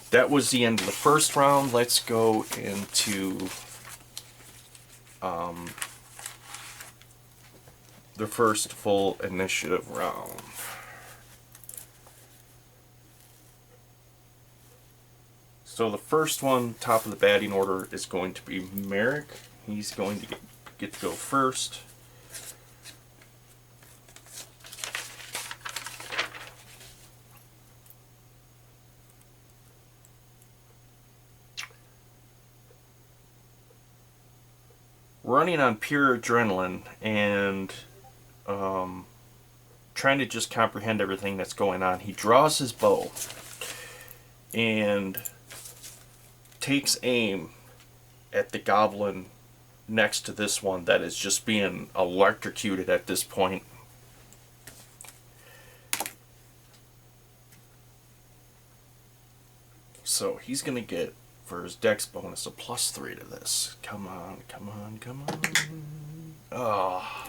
That was the end of the first round. Let's go into the first full initiative round. So the first one, top of the batting order, is going to be Merrick. He's going to get to go first. Running on pure adrenaline and trying to just comprehend everything that's going on, he draws his bow and takes aim at the goblin next to this one that is just being electrocuted at this point. So he's going to get, for his dex bonus, a +3 to this. Come on, come on, come on. Oh.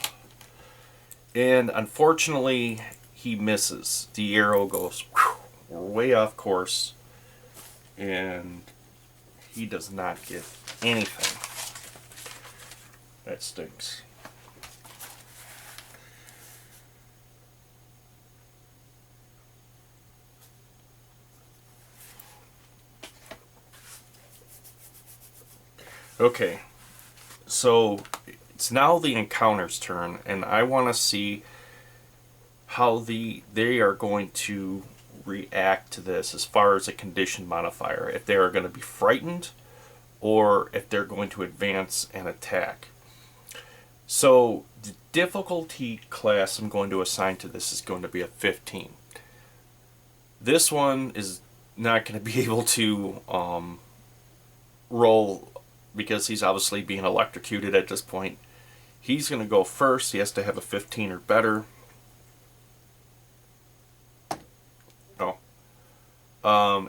And unfortunately, he misses. The arrow goes way off course, and he does not get anything. That stinks. Okay, so it's now the encounter's turn, and I want to see how they are going to react to this as far as a condition modifier. If they are going to be frightened, or if they're going to advance and attack. So the difficulty class I'm going to assign to this is going to be a 15. This one is not going to be able to roll because he's obviously being electrocuted at this point. He's going to go first. He has to have a 15 or better. Oh.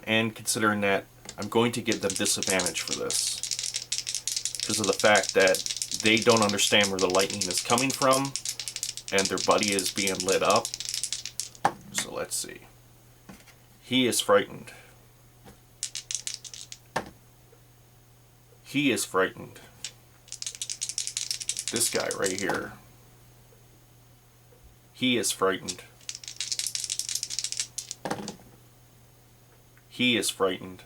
And considering that, I'm going to give them disadvantage for this because of the fact that they don't understand where the lightning is coming from and their buddy is being lit up. So let's see. He is frightened. He is frightened. This guy right here. He is frightened. He is frightened.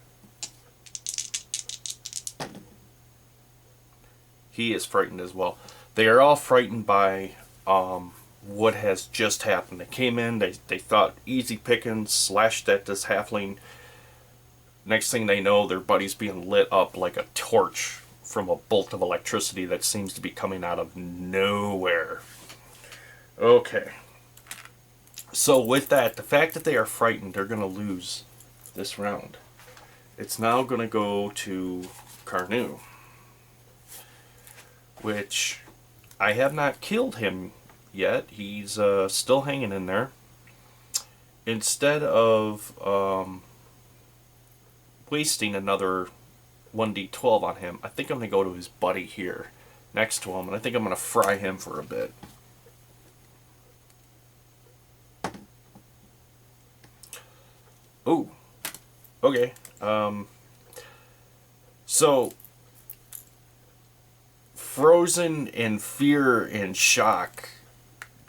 He is frightened as well. They are all frightened by what has just happened. They came in, they thought easy pickings, slashed at this halfling. Next thing they know, their buddy's being lit up like a torch from a bolt of electricity that seems to be coming out of nowhere. Okay. So with that, the fact that they are frightened, they're going to lose this round. It's now going to go to Carnu, which I have not killed him yet. He's still hanging in there. Instead of wasting another 1d12 on him, I think I'm going to go to his buddy here next to him, and I think I'm going to fry him for a bit. Oh, okay. So frozen in fear and shock,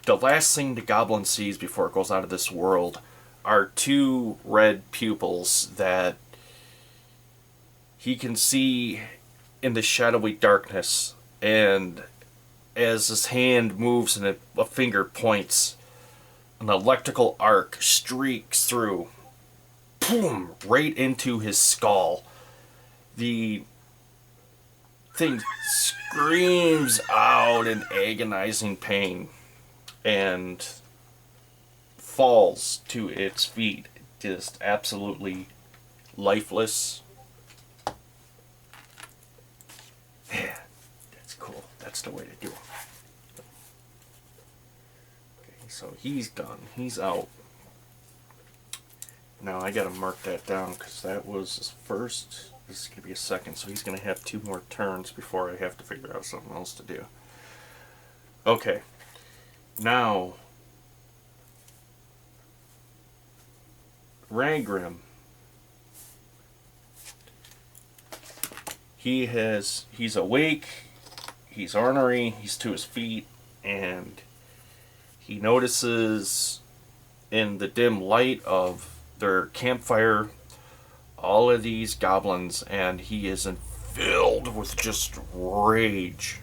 the last thing the goblin sees before it goes out of this world are two red pupils that he can see in the shadowy darkness, and as his hand moves and a finger points, an electrical arc streaks through, boom, right into his skull. The thing screams out in agonizing pain and falls to its feet, just absolutely lifeless. Yeah, that's cool. That's the way to do it. Okay, so he's done. He's out. Now I gotta mark that down because that was his first. This is gonna be a second, so he's gonna have 2 more turns before I have to figure out something else to do. Okay. Now Rangrim. He's awake, he's ornery, he's to his feet, and he notices in the dim light of their campfire all of these goblins, and he is filled with just rage.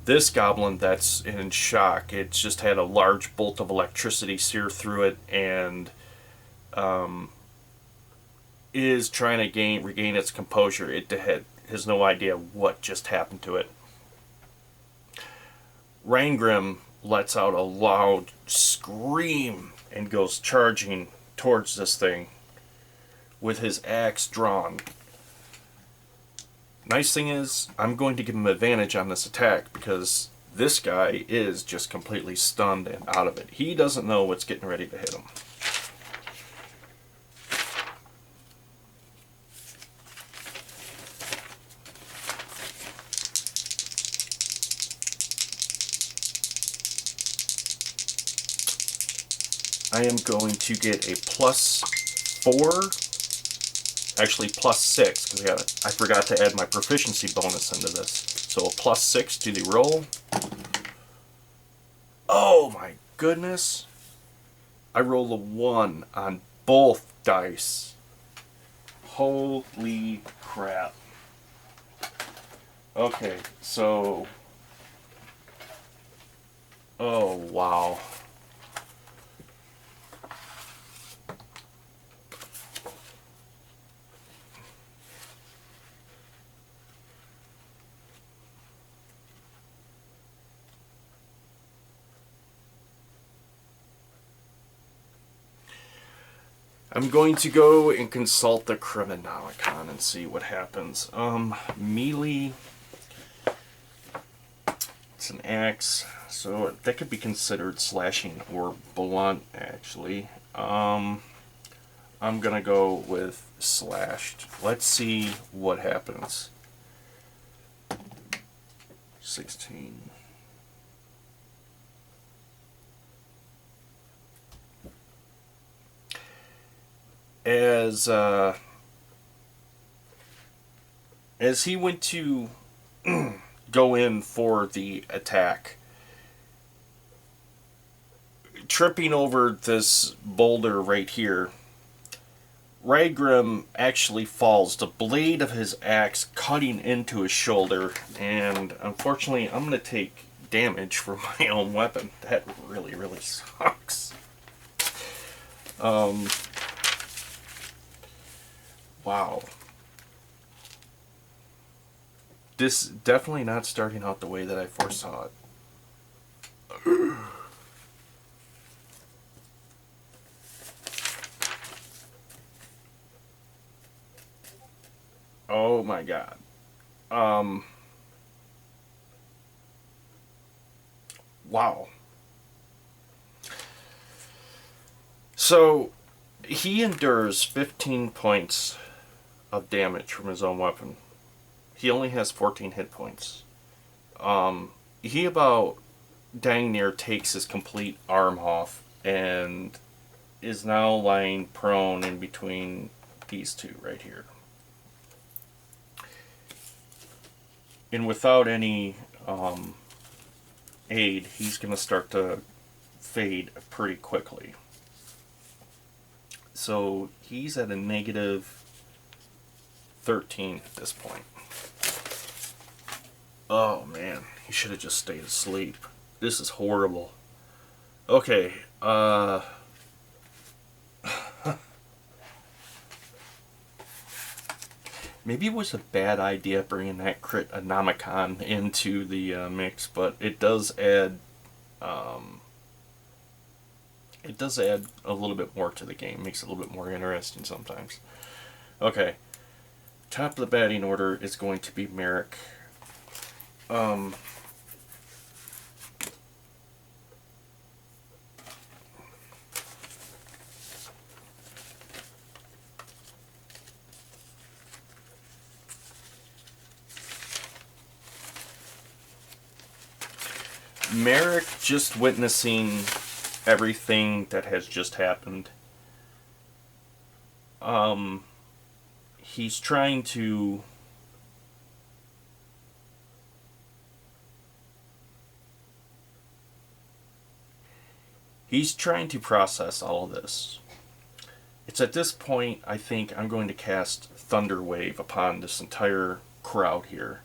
This goblin that's in shock, it's just had a large bolt of electricity sear through it, and is trying to regain its composure. It has no idea what just happened to it. Rangrim lets out a loud scream and goes charging towards this thing with his axe drawn. Nice thing is, I'm going to give him advantage on this attack because this guy is just completely stunned and out of it. He doesn't know what's getting ready to hit him. I am going to get a +4, actually +6, because I forgot to add my proficiency bonus into this. So a +6 to the roll. Oh my goodness. I rolled a 1 on both dice. Holy crap. Okay, so... Oh, wow. I'm going to go and consult the Criminomicon and see what happens. Melee... It's an axe, so that could be considered slashing or blunt, actually. I'm gonna go with slashed. Let's see what happens. 16. As he went to go in for the attack, tripping over this boulder right here, Ragrim actually falls, the blade of his axe cutting into his shoulder, and unfortunately I'm going to take damage for my own weapon. That really, really sucks. Wow. This definitely not starting out the way that I foresaw it. Oh my god. Wow. So, he endures 15 points of damage from his own weapon. He only has 14 hit points. He about dang near takes his complete arm off and is now lying prone in between these two right here. And without any aid, he's going to start to fade pretty quickly. So he's at a negative 13 at this point. Oh man, he should have just stayed asleep. This is horrible. Okay, maybe it was a bad idea bringing that Criminomicon into the mix, but it does add a little bit more to the game. Makes it a little bit more interesting sometimes. Okay, top of the batting order is going to be Merrick. Merrick just witnessing everything that has just happened. He's trying to process all of this. It's at this point I think I'm going to cast Thunder Wave upon this entire crowd here.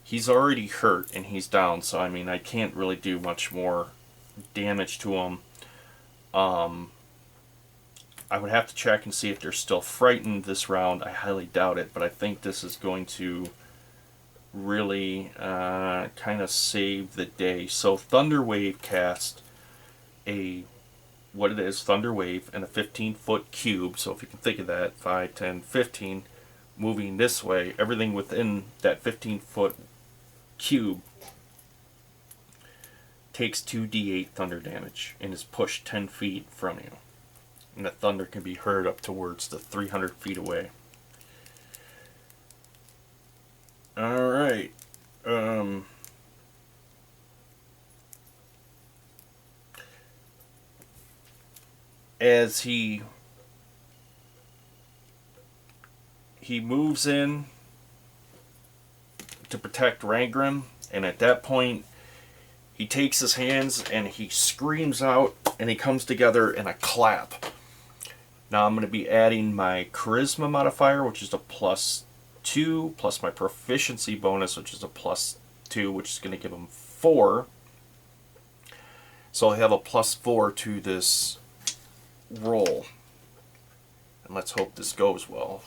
He's already hurt and he's down, so I mean I can't really do much more damage to him. I would have to check and see if they're still frightened this round. I highly doubt it, but I think this is going to really kind of save the day. So Thunder Wave cast what it is, Thunder Wave, and a 15-foot cube. So if you can think of that, 5, 10, 15, moving this way, everything within that 15-foot cube takes 2d8 thunder damage and is pushed 10 feet from you. And the thunder can be heard up towards the 300 feet away. Alright. As he moves in to protect Ragrim, and at that point he takes his hands and he screams out and he comes together in a clap. Now I'm going to be adding my charisma modifier, which is a plus 2 plus my proficiency bonus, which is a +2, which is going to give him 4. So I have a +4 to this roll. And let's hope this goes well.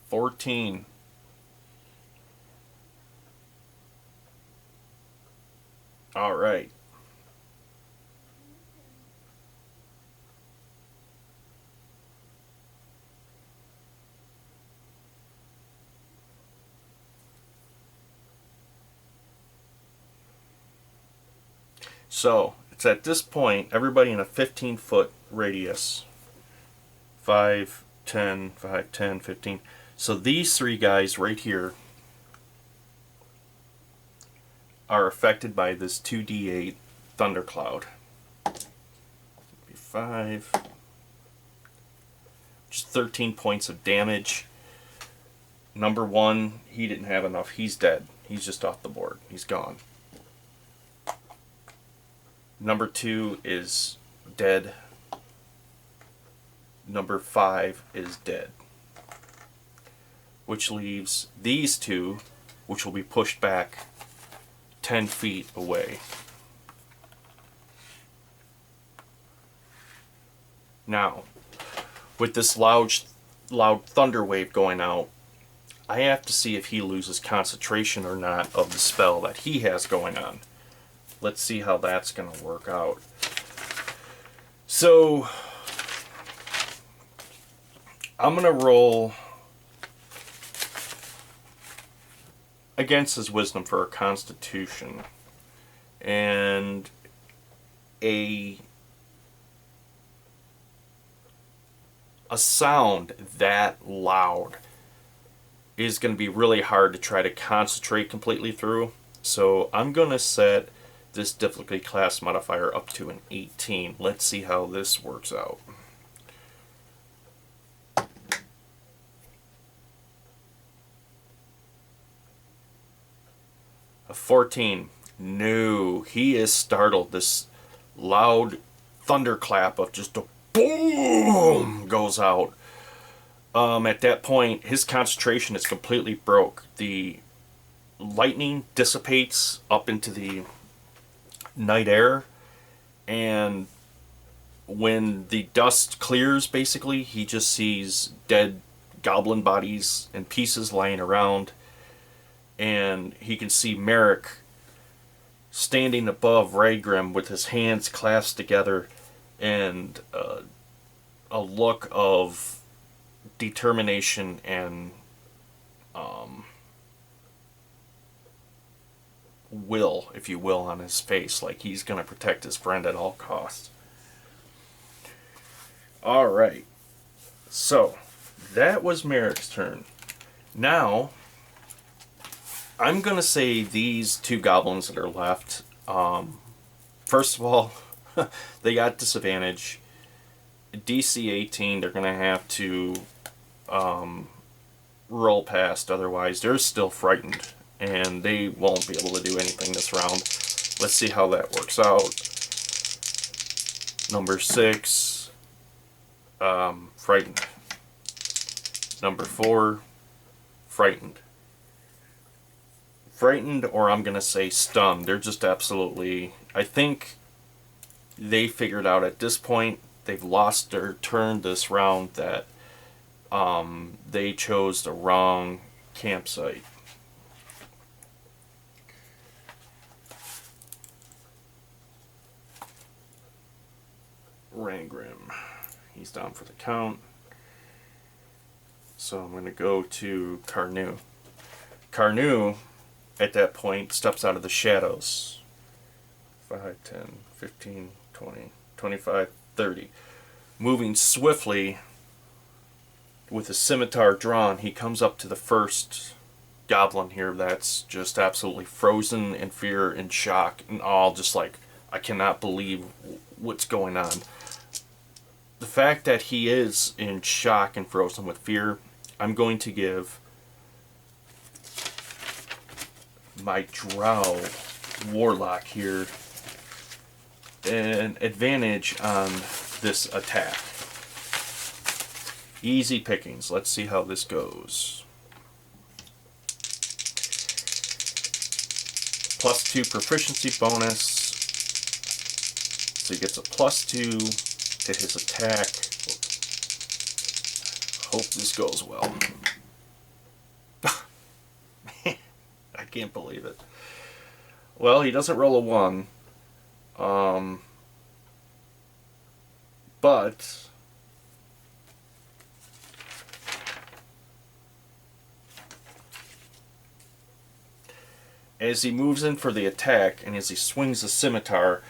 14. All right. So it's at this point, everybody in a 15-foot radius. 5, 10, 5, 10, 15. So these 3 guys right here are affected by this 2d8 thundercloud. 5, which is 13 points of damage. Number 1, he didn't have enough. He's dead. He's just off the board. He's gone. Number 2 is dead. Number 5 is dead. Which leaves these 2, which will be pushed back 10 feet away. Now, with this loud thunder wave going out, I have to see if he loses concentration or not of the spell that he has going on. Let's see how that's going to work out. So, I'm going to roll against his wisdom for a constitution. And a sound that loud is going to be really hard to try to concentrate completely through. So I'm going to set this difficulty class modifier up to an 18. Let's see how this works out. A 14. No, he is startled. This loud thunderclap of just a boom goes out. At that point, his concentration is completely broke. The lightning dissipates up into the night air, and when the dust clears, basically, he just sees dead goblin bodies and pieces lying around, and he can see Merrick standing above Ragrim with his hands clasped together and a look of determination and will, if you will, on his face, like he's going to protect his friend at all costs. Alright, so that was Merrick's turn. Now, I'm going to say these 2 goblins that are left, first of all, they got disadvantage. DC 18, they're going to have to roll past, otherwise they're still frightened and they won't be able to do anything this round. Let's see how that works out. Number 6, frightened. Number 4, frightened. Frightened, or I'm going to say stunned. They're just absolutely, I think they figured out at this point, they've lost their turn this round, that they chose the wrong campsite. Rangrim, he's down for the count. So I'm going to go to Carnu. Carnu, at that point, steps out of the shadows. 5, 10, 15, 20, 25, 30. Moving swiftly, with a scimitar drawn, he comes up to the first goblin here that's just absolutely frozen in fear and shock and all, just like, I cannot believe what's going on. The fact that he is in shock and frozen with fear, I'm going to give my Drow Warlock here an advantage on this attack. Easy pickings. Let's see how this goes. +2 proficiency bonus. So he gets a +2 to his attack. Hope this goes well. I can't believe it. Well, he doesn't roll a 1. But as he moves in for the attack and as he swings the scimitar,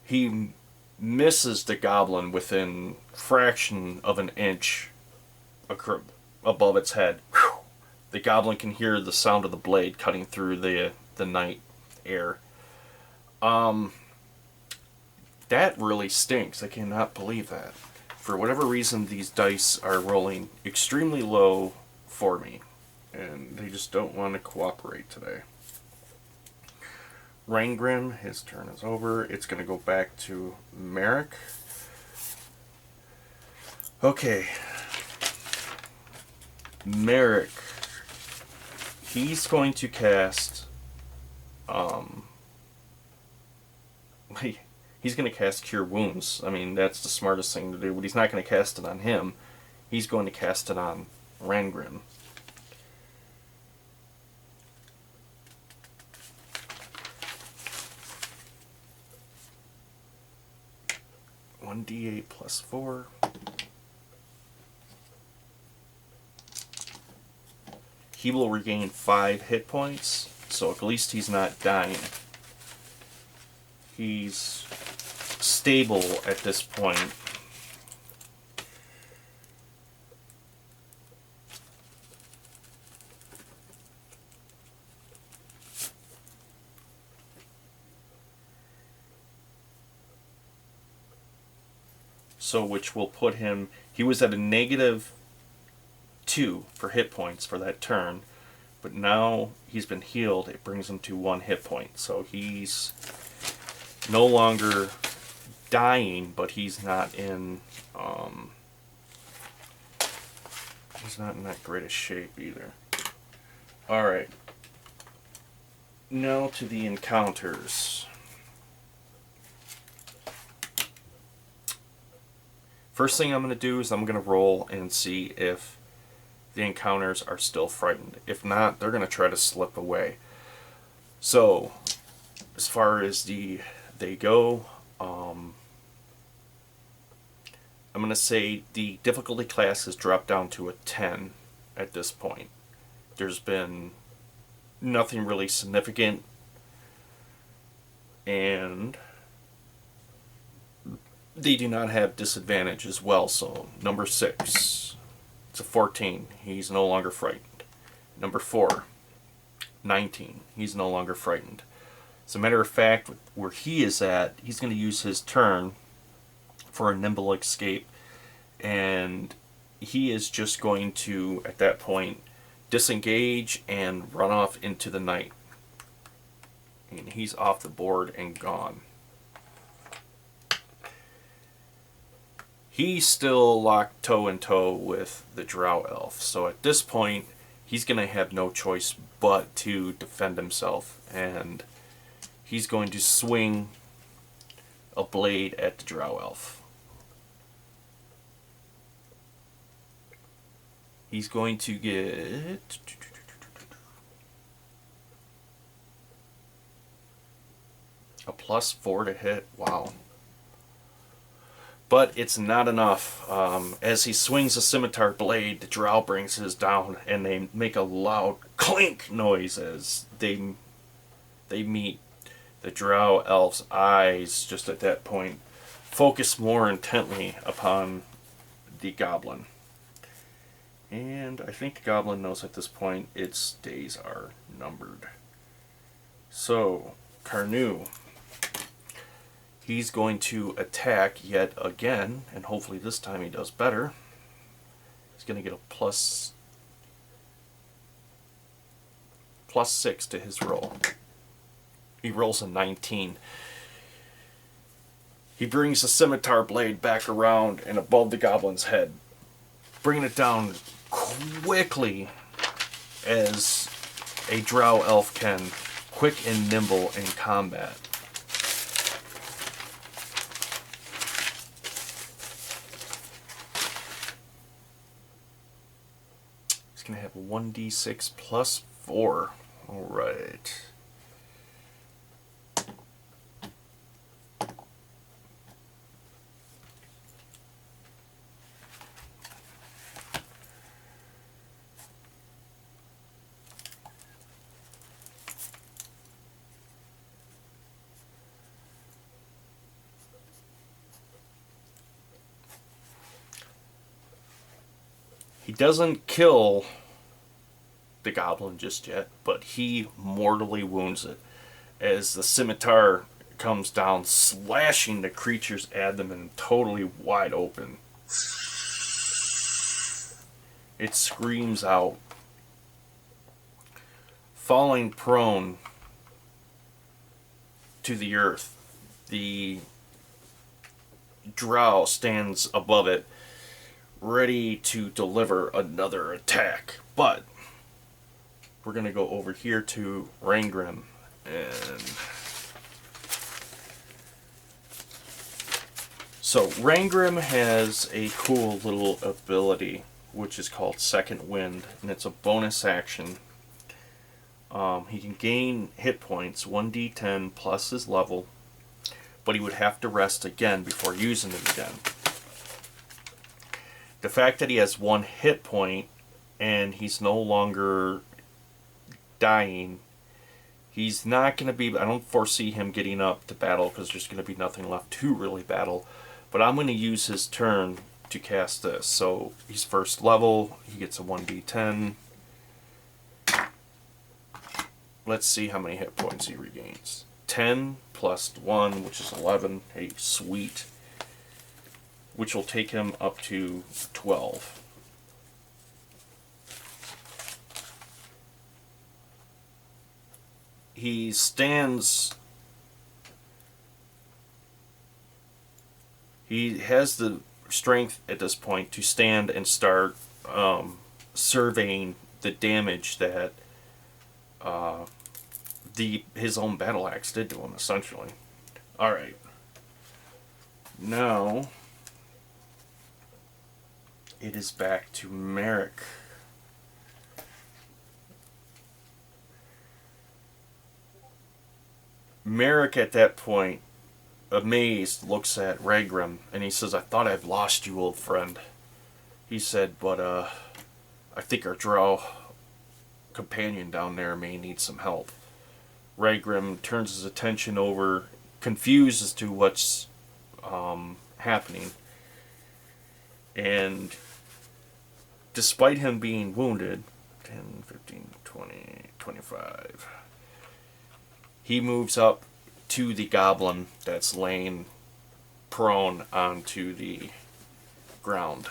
he misses the goblin within fraction of an inch above its head. Whew. The goblin can hear the sound of the blade cutting through the night air. That really stinks. I cannot believe that. For whatever reason, these dice are rolling extremely low for me, and they just don't want to cooperate today. Rangrim, his turn is over. It's going to go back to Merrick. Okay. Merrick. He's going to cast... He's going to cast Cure Wounds. I mean, that's the smartest thing to do, but he's not going to cast it on him. He's going to cast it on Rangrim. D8 +4. He will regain 5 hit points, so at least he's not dying. He's stable at this point. So which will put him, he was at a -2 for hit points for that turn, but now he's been healed, it brings him to 1 hit point. So he's no longer dying, but he's not in that great a shape either. Alright. Now to the encounters. First thing I'm going to do is I'm going to roll and see if the encounters are still frightened. If not, they're going to try to slip away. So, as far as they go, I'm going to say the difficulty class has dropped down to a 10 at this point. There's been nothing really significant, and they do not have disadvantage as well. So number 6, it's a 14. He's no longer frightened. Number 4, 19. He's no longer frightened. As a matter of fact, where he is at, he's going to use his turn for a nimble escape, and he is just going to, at that point, disengage and run off into the night. And he's off the board and gone. He's still locked toe in toe with the Drow Elf, so at this point he's going to have no choice but to defend himself, and he's going to swing a blade at the Drow Elf. He's going to get a +4 to hit. Wow. But it's not enough. As he swings a scimitar blade, the Drow brings his down, and they make a loud clink noise as they meet. The Drow Elf's eyes, just at that point, focus more intently upon the Goblin. And I think the Goblin knows at this point its days are numbered. So, Carnu. He's going to attack yet again, and hopefully this time he does better. He's going to get a +6 to his roll. He rolls a 19. He brings the scimitar blade back around and above the Goblin's head. bringing it down quickly as a drow elf can, quick and nimble in combat. He's going to have a 1d6 plus 4. Alright. He doesn't kill the goblin just yet, but he mortally wounds it as the scimitar comes down, slashing the creature's abdomen totally wide open. It screams out. Falling prone to the earth, the drow stands above it, ready to deliver another attack. But we're going to go over here to Rangrim, and so Rangrim has a cool little ability which is called Second Wind, and it's a bonus action. He can gain hit points 1d10 plus his level, but he would have to rest again before using them again. The fact that he has 1 hit point and he's no longer dying, he's not going to be, I don't foresee him getting up to battle because there's going to be nothing left to really battle, but I'm going to use his turn to cast this. So he's first level, he gets a 1d10. Let's see how many hit points he regains. 10 plus 1, which is 11. Hey, sweet. Which will take him up to 12. He stands... He has the strength at this point to stand and start surveying the damage that his own battle axe did to him, essentially. Alright. Now it is back to Merrick. Merrick at that point, amazed, looks at Rangrim and he says, "I thought I've lost you, old friend." He said, "But I think our drow companion down there may need some help." Rangrim turns his attention over, confused as to what's happening, and despite him being wounded, 10, 15, 20, 25, he moves up to the goblin that's laying prone onto the ground.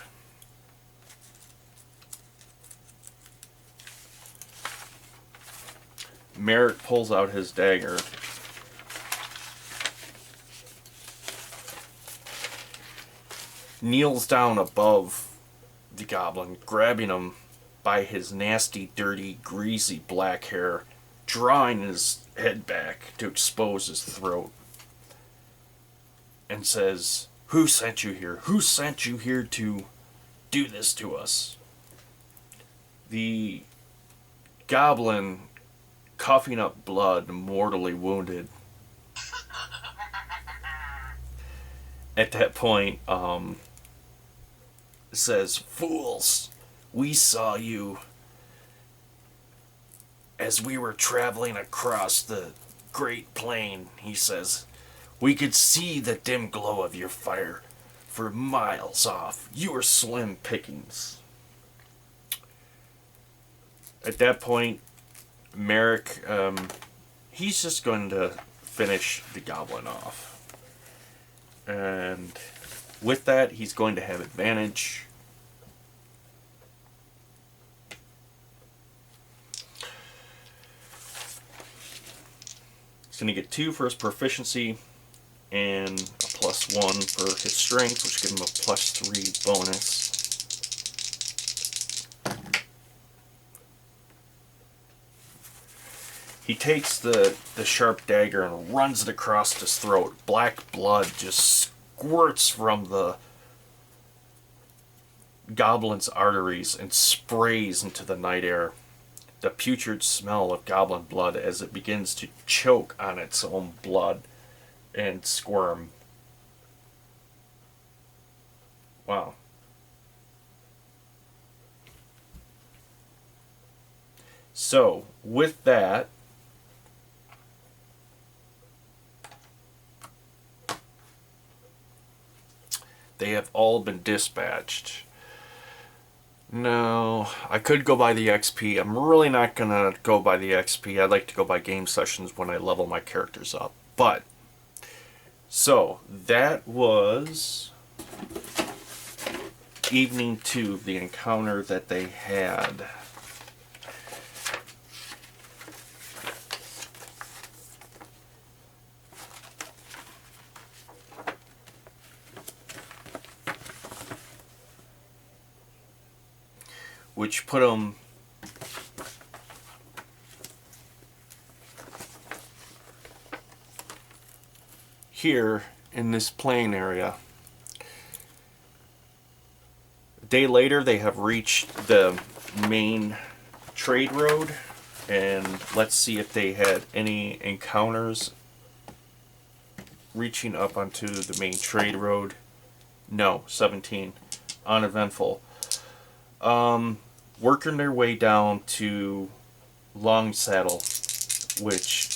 Merrick pulls out his dagger. Kneels down above the goblin, grabbing him by his nasty, dirty, greasy black hair, drawing his head back to expose his throat, and says, "Who sent you here? Who sent you here to do this to us?" The goblin, coughing up blood, mortally wounded, at that point, says, "Fools, we saw you as we were traveling across the Great Plain," he says. "We could see the dim glow of your fire for miles off. You were slim pickings." At that point, Merrick, he's just going to finish the goblin off. And with that, he's going to have advantage. He's going to get 2 for his proficiency and a +1 for his strength, which gives him a +3 bonus. He takes the sharp dagger and runs it across his throat. Black blood just squirts from the Goblin's arteries and sprays into the night air. The putrid smell of goblin blood as it begins to choke on its own blood and squirm. Wow. So, with that, they have all been dispatched. No, I could go by the XP. I'm really not going to go by the XP. I'd like to go by game sessions when I level my characters up. But, so, that was Evening 2, the encounter that they had. Which put them here in this plain area. A day later, they have reached the main trade road, and let's see if they had any encounters reaching up onto the main trade road. No, 17. Uneventful. Working their way down to Long Saddle, which